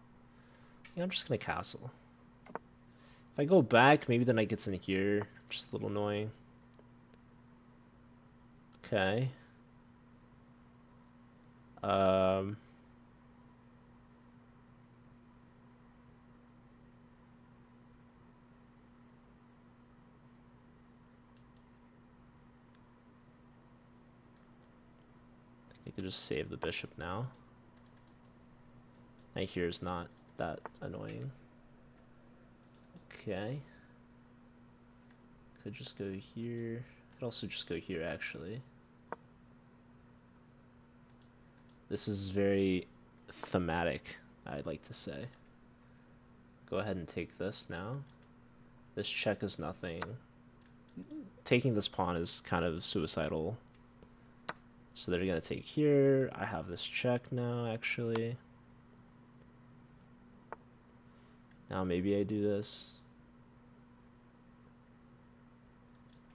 Yeah, I'm just gonna castle. If I go back, maybe the knight gets in here. Just a little annoying. Okay. I could just save the bishop now. Knight here is not that annoying. Okay. Could just go here. Could also just go here, actually. This is very thematic, I'd like to say. Go ahead and take this now. This check is nothing. Taking this pawn is kind of suicidal. So they're gonna take here. I have this check now, actually. Now maybe I do this.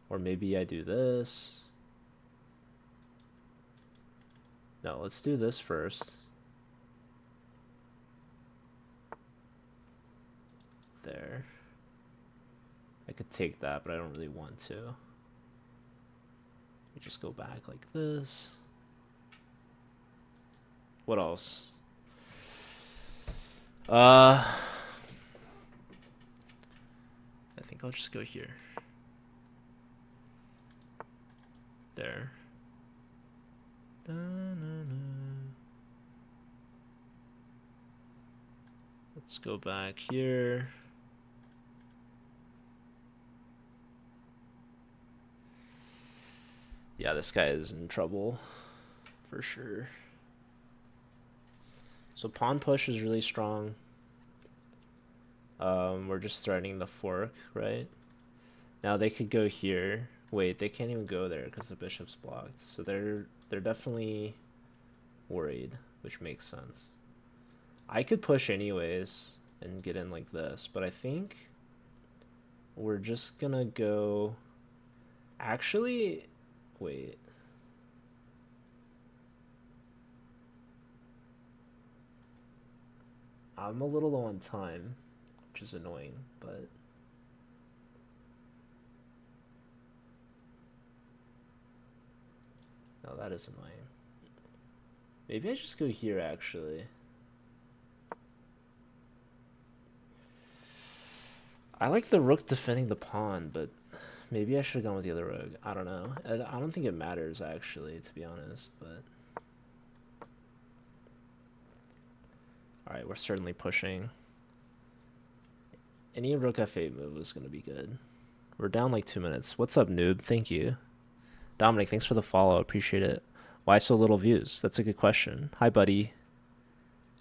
Or maybe I do this. No, let's do this first. There. I could take that, but I don't really want to. We just go back like this. What else? I think I'll just go here. There. Let's go back here. Yeah, this guy is in trouble for sure. So pawn push is really strong. We're just threatening the fork, right? Now they could go here. Wait, they can't even go there because the bishop's blocked. So they're definitely worried, which makes sense. I could push anyways and get in like this, but I think we're just gonna go... Actually, wait. I'm a little low on time, which is annoying, but... No, that is annoying. Maybe I just go here, actually. I like the rook defending the pawn, but maybe I should have gone with the other rook. I don't know. I don't think it matters, actually, to be honest, but... Alright, we're certainly pushing. Any rook f8 move is going to be good. We're down like 2 minutes. What's up, noob? Thank you. Dominic, thanks for the follow. Appreciate it. Why so little views? That's a good question. Hi, buddy.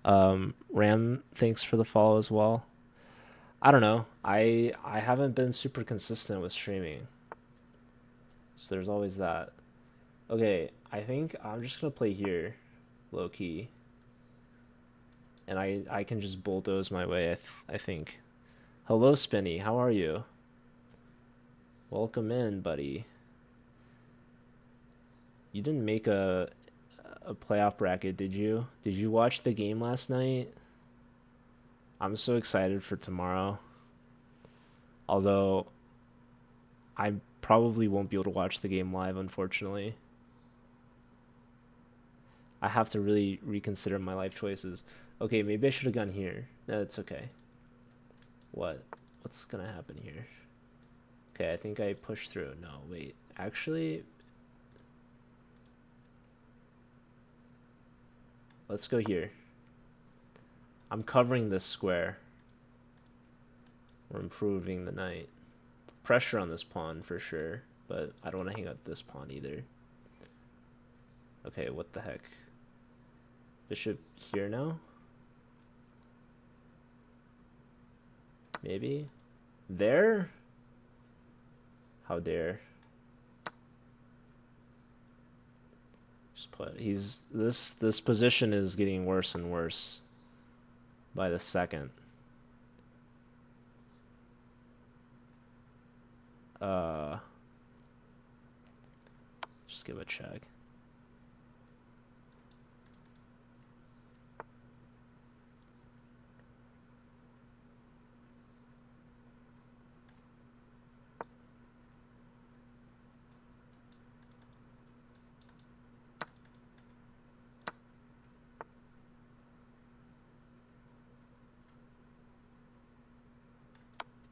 Ram, thanks for the follow as well. I don't know. I haven't been super consistent with streaming. So there's always that. Okay, I think I'm just going to play here, low-key. And I can just bulldoze my way, I think. Hello, Spinny. How are you? Welcome in, buddy. You didn't make a playoff bracket, did you? Did you watch the game last night? I'm so excited for tomorrow. Although, I probably won't be able to watch the game live, unfortunately. I have to really reconsider my life choices. Okay, maybe I should have gone here. No, it's okay. What? What's gonna happen here? Okay, I think I pushed through. No, wait. Actually... Let's go here. I'm covering this square. We're improving the knight. Pressure on this pawn for sure, but I don't want to hang up this pawn either. Okay, what the heck? Bishop here now? Maybe? There? How dare. This position is getting worse and worse by the second. Just give a check.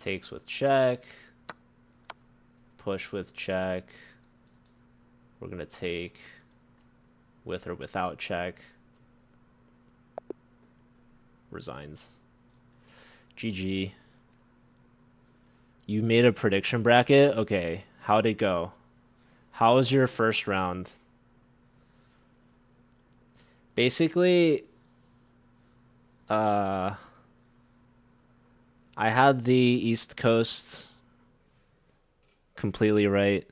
Takes with check. Push with check. We're going to take with or without check. Resigns. GG. You made a prediction bracket? Okay. How'd it go? How was your first round? Basically, I had the East Coast completely right.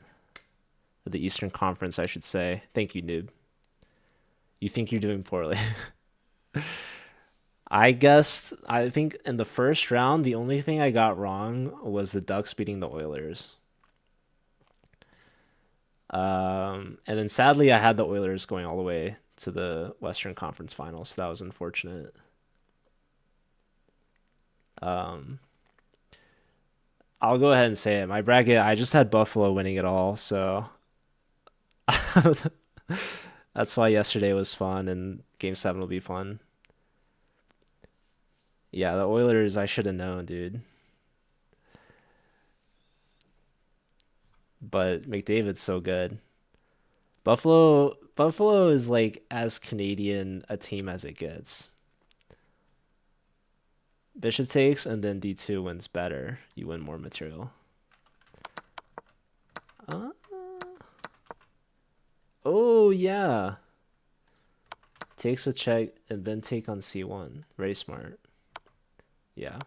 The Eastern Conference, I should say. Thank you, noob. You think you're doing poorly. I think in the first round, the only thing I got wrong was the Ducks beating the Oilers. And then sadly, I had the Oilers going all the way to the Western Conference Finals, so that was unfortunate. I'll go ahead and say it. My bracket, I just had Buffalo winning it all, so that's why yesterday was fun and Game 7 will be fun. Yeah, the Oilers, I should have known, dude. But McDavid's so good. Buffalo is like as Canadian a team as it gets. Bishop takes and then D2 wins better. You win more material. Oh yeah. Takes with check and then take on C1. Very smart. Yeah.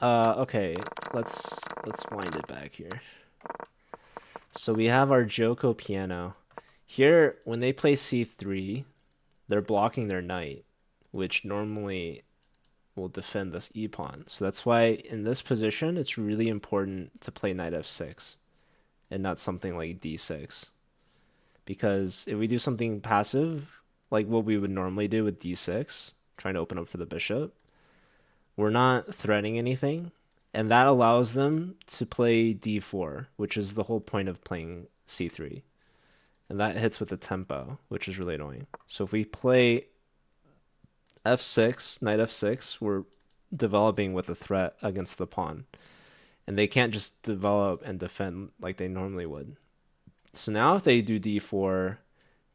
Okay, let's wind it back here. So we have our Joko piano. Here, when they play C3, they're blocking their knight, which normally will defend this e-pawn. So that's why in this position, it's really important to play knight f6 and not something like d6. Because if we do something passive, like what we would normally do with d6, trying to open up for the bishop, we're not threatening anything, and that allows them to play d4, which is the whole point of playing c3. And that hits with the tempo, which is really annoying. So if we play f6, knight f6, we're developing with a threat against the pawn. And they can't just develop and defend like they normally would. So now if they do d4,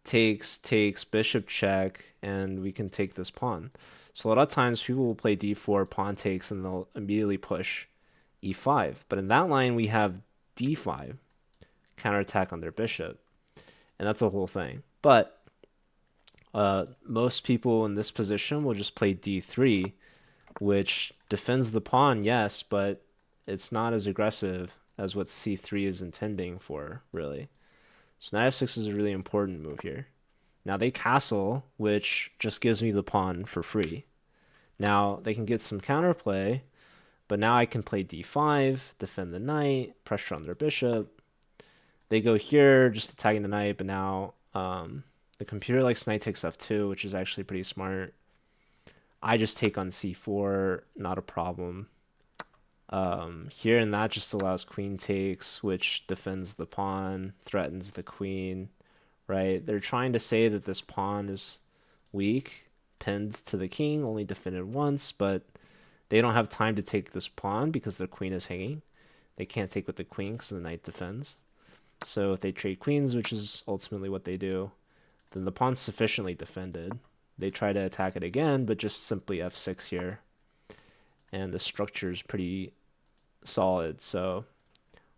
takes, bishop check, and we can take this pawn. So a lot of times people will play d4, pawn takes, and they'll immediately push e5. But in that line, we have d5, counterattack on their bishop. And that's a whole thing. But most people in this position will just play d3, which defends the pawn, yes, but it's not as aggressive as what c3 is intending for, really. So knight f6 is a really important move here. Now they castle, which just gives me the pawn for free. Now they can get some counterplay, but now I can play d5, defend the knight, pressure on their bishop. They go here, just attacking the knight, but now the computer likes knight takes f2, which is actually pretty smart. I just take on c4, not a problem. Here, and that just allows queen takes, which defends the pawn, threatens the queen, right? They're trying to say that this pawn is weak, pinned to the king, only defended once, but they don't have time to take this pawn because their queen is hanging. They can't take with the queen because the knight defends. So if they trade queens, which is ultimately what they do, then the pawn's sufficiently defended. They try to attack it again, but just simply f6 here. And the structure is pretty solid, so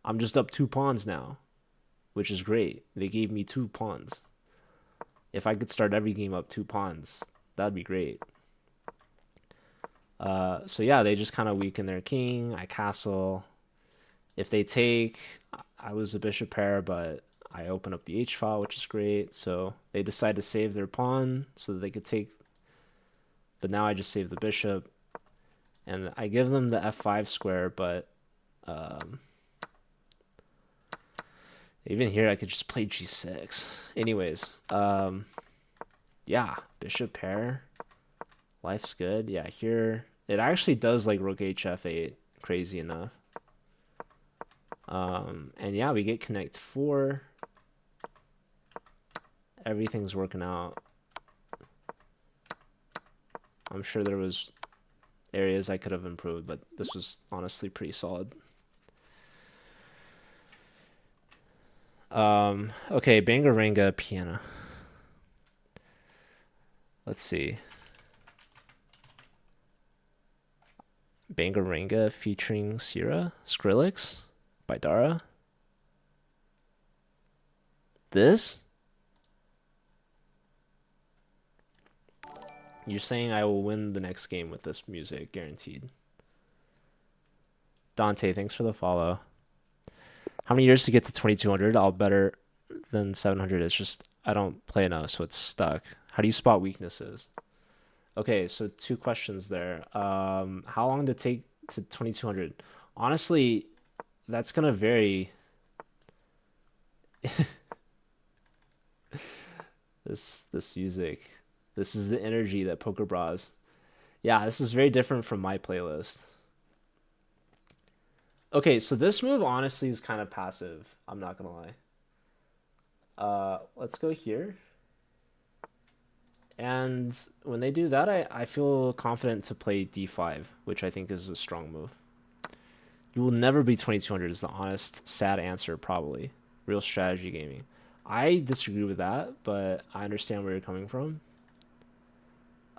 I'm just up 2 pawns now, which is great. They gave me 2 pawns. If I could start every game up 2 pawns, that'd be great. So yeah, they just kind of weaken their king. I castle. If they take, I lose the bishop pair, but I open up the h file, which is great. So they decide to save their pawn so that they could take, but now I just save the bishop. and I give them the f5 square, but um, even here I could just play g6. Anyways, yeah, bishop pair, life's good. Yeah, here it actually does like rook hf8, crazy enough. And yeah, we get connect 4. Everything's working out. I'm sure there was areas I could have improved, but this was honestly pretty solid. Okay, Bangaranga piano. Let's see. Bangaranga featuring Sierra, Skrillex by Dara. This? You're saying I will win the next game with this music, guaranteed. Dante, thanks for the follow. How many years to get to 2200? I'll better than 700. It's just I don't play enough, so it's stuck. How do you spot weaknesses? Okay, so 2 questions there. How long did it take to 2200? Honestly, that's gonna vary. This music. This is the energy that Poker Bras. Yeah, this is very different from my playlist. Okay, so this move honestly is kind of passive. I'm not gonna lie. Let's go here. And when they do that, I feel confident to play d5, which I think is a strong move. You will never be 2200 is the honest, sad answer, probably. Real strategy gaming. I disagree with that, but I understand where you're coming from.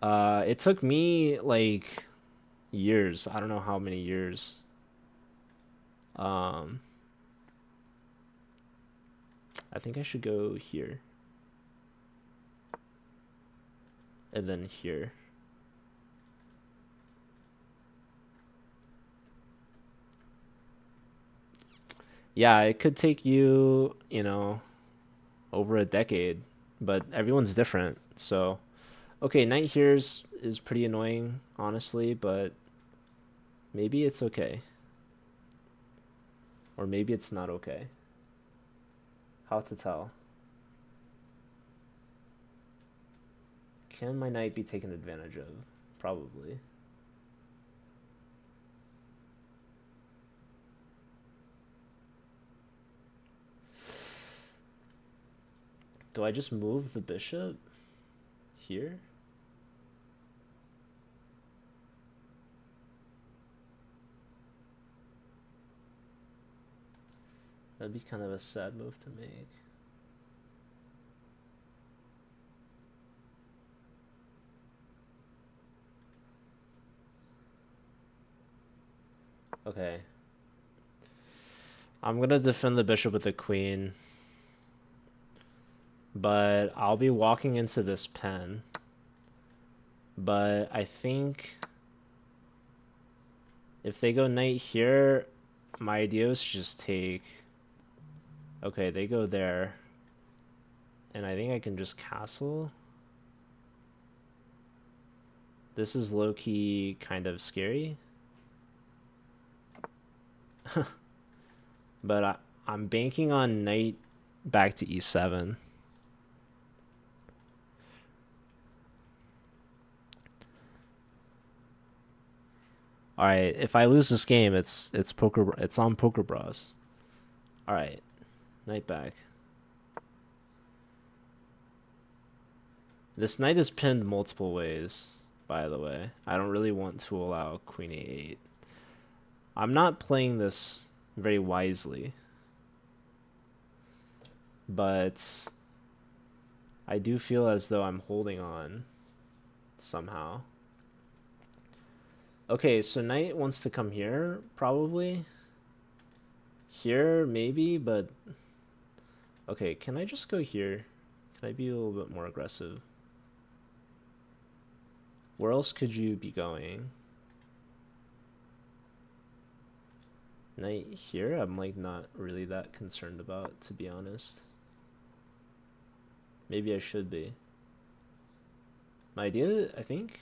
It took me like years. I don't know how many years. I think I should go here. And then here. Yeah, it could take you, over a decade, but everyone's different. So, okay, knight here is pretty annoying, honestly, but maybe it's okay. Or maybe it's not okay. How to tell? Can my knight be taken advantage of? Probably. Do I just move the bishop here? That'd be kind of a sad move to make. Okay. I'm gonna defend the bishop with the queen. But I'll be walking into this pen. But I think if they go knight here, my idea is to just take... Okay, they go there. And I think I can just castle. This is low-key kind of scary. But I'm banking on knight back to e7. All right, if I lose this game, it's on Poker Bros. All right, knight back. This knight is pinned multiple ways, by the way. I don't really want to allow queen a8. I'm not playing this very wisely, but I do feel as though I'm holding on somehow. Okay, so knight wants to come here, probably. Here, maybe, but... Okay, can I just go here? Can I be a little bit more aggressive? Where else could you be going? Knight here, I'm like not really that concerned about, to be honest. Maybe I should be. My idea, I think...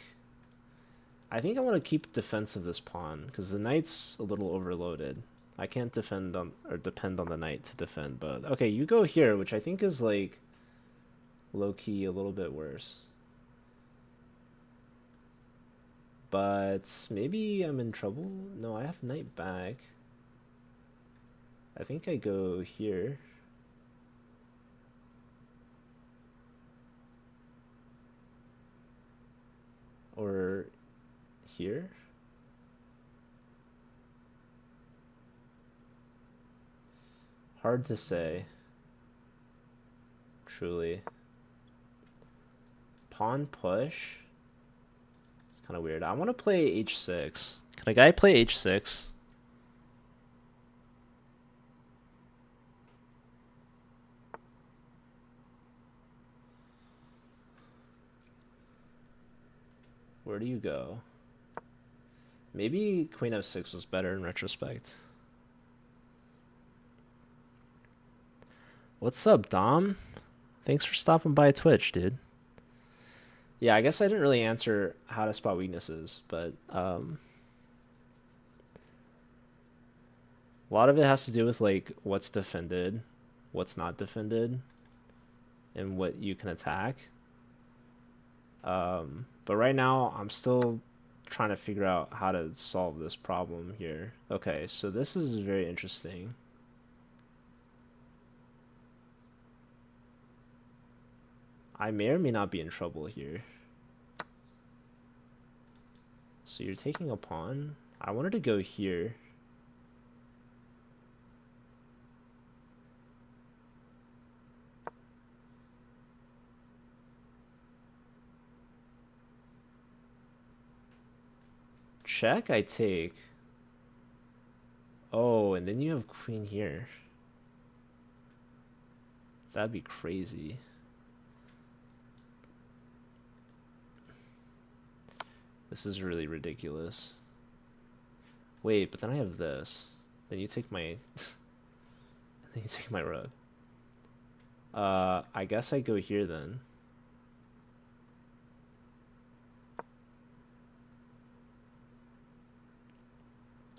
I think I want to keep defense of this pawn because the knight's a little overloaded. I can't defend on or depend on the knight to defend, but okay, you go here, which I think is like low-key a little bit worse. But maybe I'm in trouble. No, I have knight back. I think I go here. Or here. Hard to say. Truly. Pawn push. It's kind of weird. I want to play h6. Can a guy play h6? Where do you go? Maybe queen f6 was better in retrospect. What's up, Dom? Thanks for stopping by Twitch, dude. Yeah, I guess I didn't really answer how to spot weaknesses, but a lot of it has to do with like what's defended, what's not defended, and what you can attack. But right now, I'm still trying to figure out how to solve this problem here. Okay, so this is very interesting. I may or may not be in trouble here. So you're taking a pawn. I wanted to go here. Check, I take. Oh, and then you have queen here. That'd be crazy. This is really ridiculous. Wait, but then I have this. Then you take my... then you take my rook. I guess I go here then.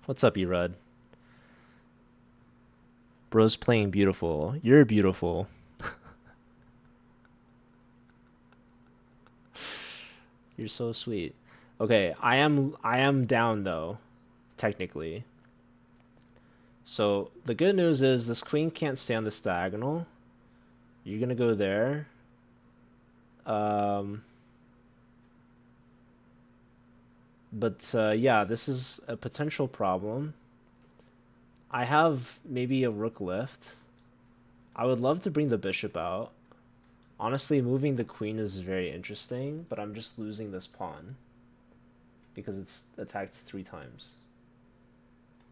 What's up, Erud? Bro's playing beautiful. You're beautiful. You're so sweet. Okay, I am down though, technically. So the good news is this queen can't stay on this diagonal. You're gonna go there. Yeah, this is a potential problem. I have maybe a rook lift. I would love to bring the bishop out. Honestly, moving the queen is very interesting, but I'm just losing this pawn because it's attacked 3 times.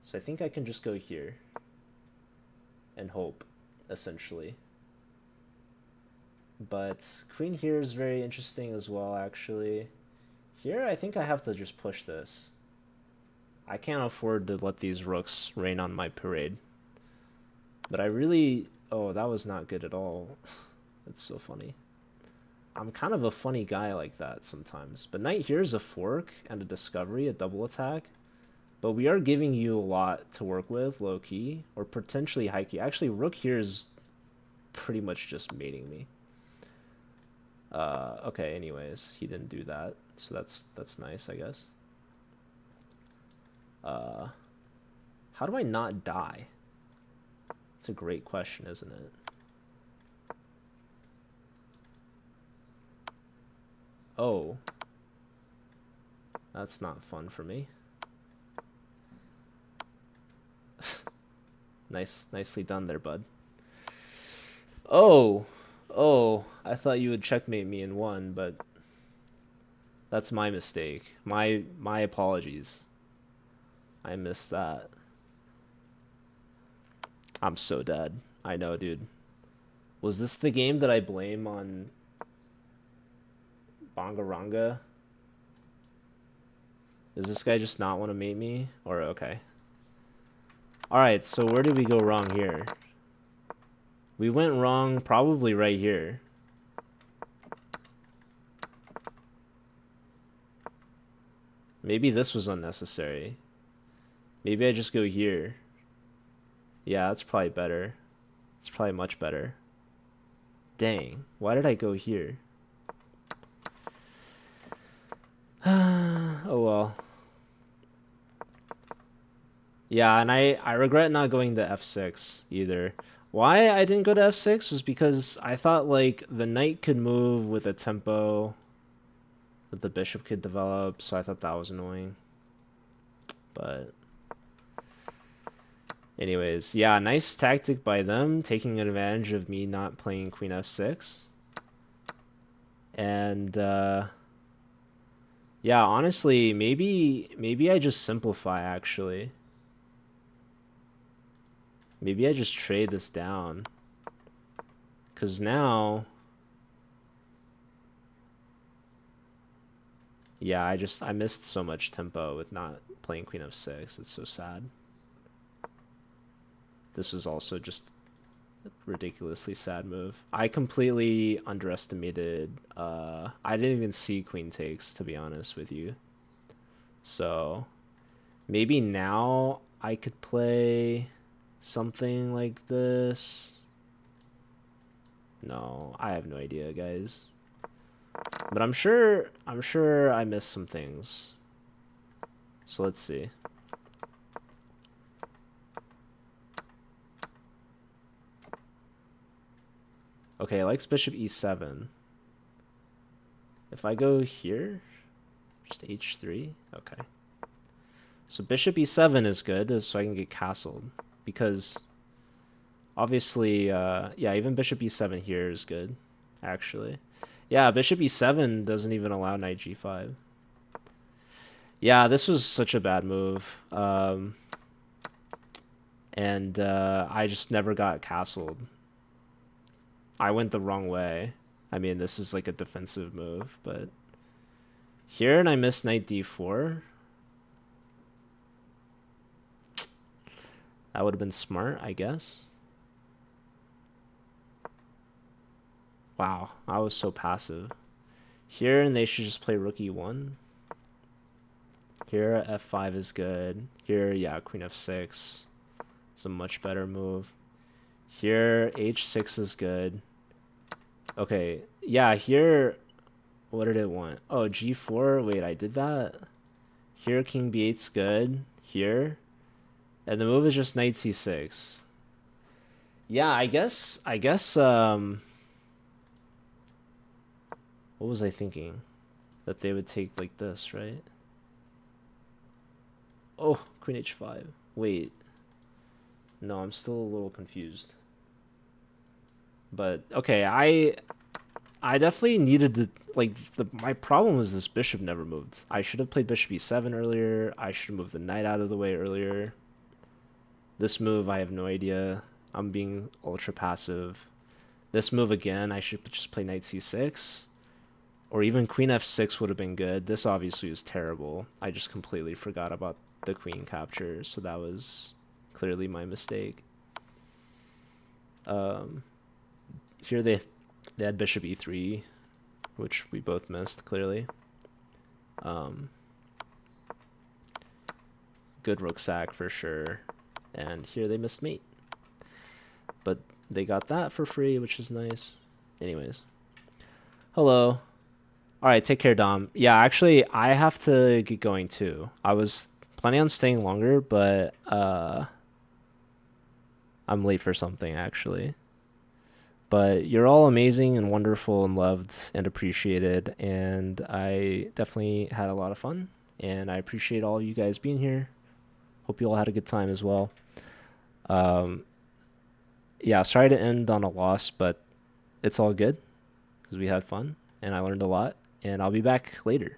So I think I can just go here and hope, essentially. But queen here is very interesting as well, actually. Here, I think I have to just push this. I can't afford to let these rooks rain on my parade. But I really... Oh, that was not good at all. It's so funny. I'm kind of a funny guy like that sometimes. But knight here is a fork and a discovery, a double attack. But we are giving you a lot to work with, low-key, or potentially high-key. Actually, rook here is pretty much just mating me. Okay, anyways, he didn't do that. So that's nice, I guess. How do I not die? It's a great question, isn't it? Oh. That's not fun for me. Nicely done there, bud. Oh. Oh, I thought you would checkmate me in 1, but that's my mistake. My apologies. I missed that. I'm so dead. I know, dude. Was this the game that I blame on Bongaranga? Does this guy just not want to mate me? Or okay. Alright, so where did we go wrong here? We went wrong probably right here. Maybe this was unnecessary. Maybe I just go here. Yeah, that's probably better. It's probably much better. Dang, why did I go here? Oh well. Yeah, and I regret not going to f6 either. Why I didn't go to f6 was because I thought like the knight could move with a tempo that the bishop could develop, so I thought that was annoying. But anyways, yeah, nice tactic by them, taking advantage of me not playing queen f6. And yeah, honestly, maybe I just simplify actually. Maybe I just trade this down. Cause now, yeah, I missed so much tempo with not playing queen f6. It's so sad. This was also just a ridiculously sad move. I completely underestimated. I didn't even see queen takes, to be honest with you. So maybe now I could play something like this. No, I have no idea, guys. But I'm sure I missed some things. So let's see. Okay, likes bishop e7. If I go here, just h3. Okay. So bishop e7 is good, so I can get castled. Because obviously, yeah, even bishop e7 here is good, actually. Yeah, bishop e7 doesn't even allow knight g5. Yeah, this was such a bad move. And I just never got castled. I went the wrong way. I mean, this is like a defensive move, but here and I missed knight d4. That would have been smart, I guess. Wow, I was so passive. Here, and they should just play rook e1. Here, f5 is good. Here, yeah, queen f6 is a much better move. Here, h6 is good. Okay, yeah, here, what did it want? Oh, g4, wait, I did that? Here, king b8's good. Here, and the move is just knight c6. Yeah, I guess, what was I thinking? That they would take like this, right? Oh, queen h5. Wait. No, I'm still a little confused. But okay, I definitely needed to like my problem was this bishop never moved. I should have played bishop e7 earlier. I should have moved the knight out of the way earlier. This move, I have no idea. I'm being ultra passive. This move again, I should just play knight c6. Or even queen f6 would have been good. This obviously was terrible. I just completely forgot about the queen capture, so that was clearly my mistake. Here they had bishop e3, which we both missed clearly. Good rook sack for sure. And here they missed mate. But they got that for free, which is nice. Anyways. Hello. Alright, take care, Dom. Yeah, actually, I have to get going too. I was planning on staying longer, but I'm late for something, actually. But you're all amazing and wonderful and loved and appreciated, and I definitely had a lot of fun, and I appreciate all of you guys being here. Hope you all had a good time as well. Yeah, sorry to end on a loss, but it's all good because we had fun and I learned a lot, and I'll be back later.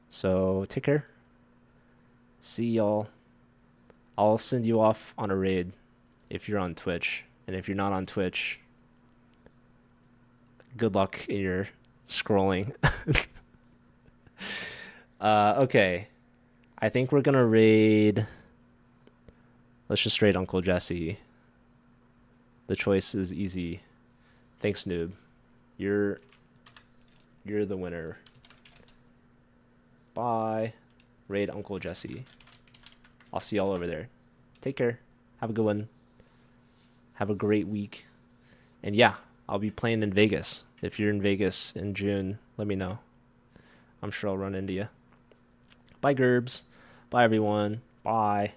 So take care. See y'all. I'll send you off on a raid if you're on Twitch, and if you're not on Twitch, good luck in your scrolling. Okay. I think we're gonna raid. Let's just raid Uncle Jesse. The choice is easy. Thanks, noob. You're the winner. Bye. raid Uncle Jesse. I'll see y'all over there. Take care. Have a good one. Have a great week. And yeah, I'll be playing in Vegas. If you're in Vegas in June, let me know. I'm sure I'll run into you. Bye, Gerbs. Bye, everyone. Bye.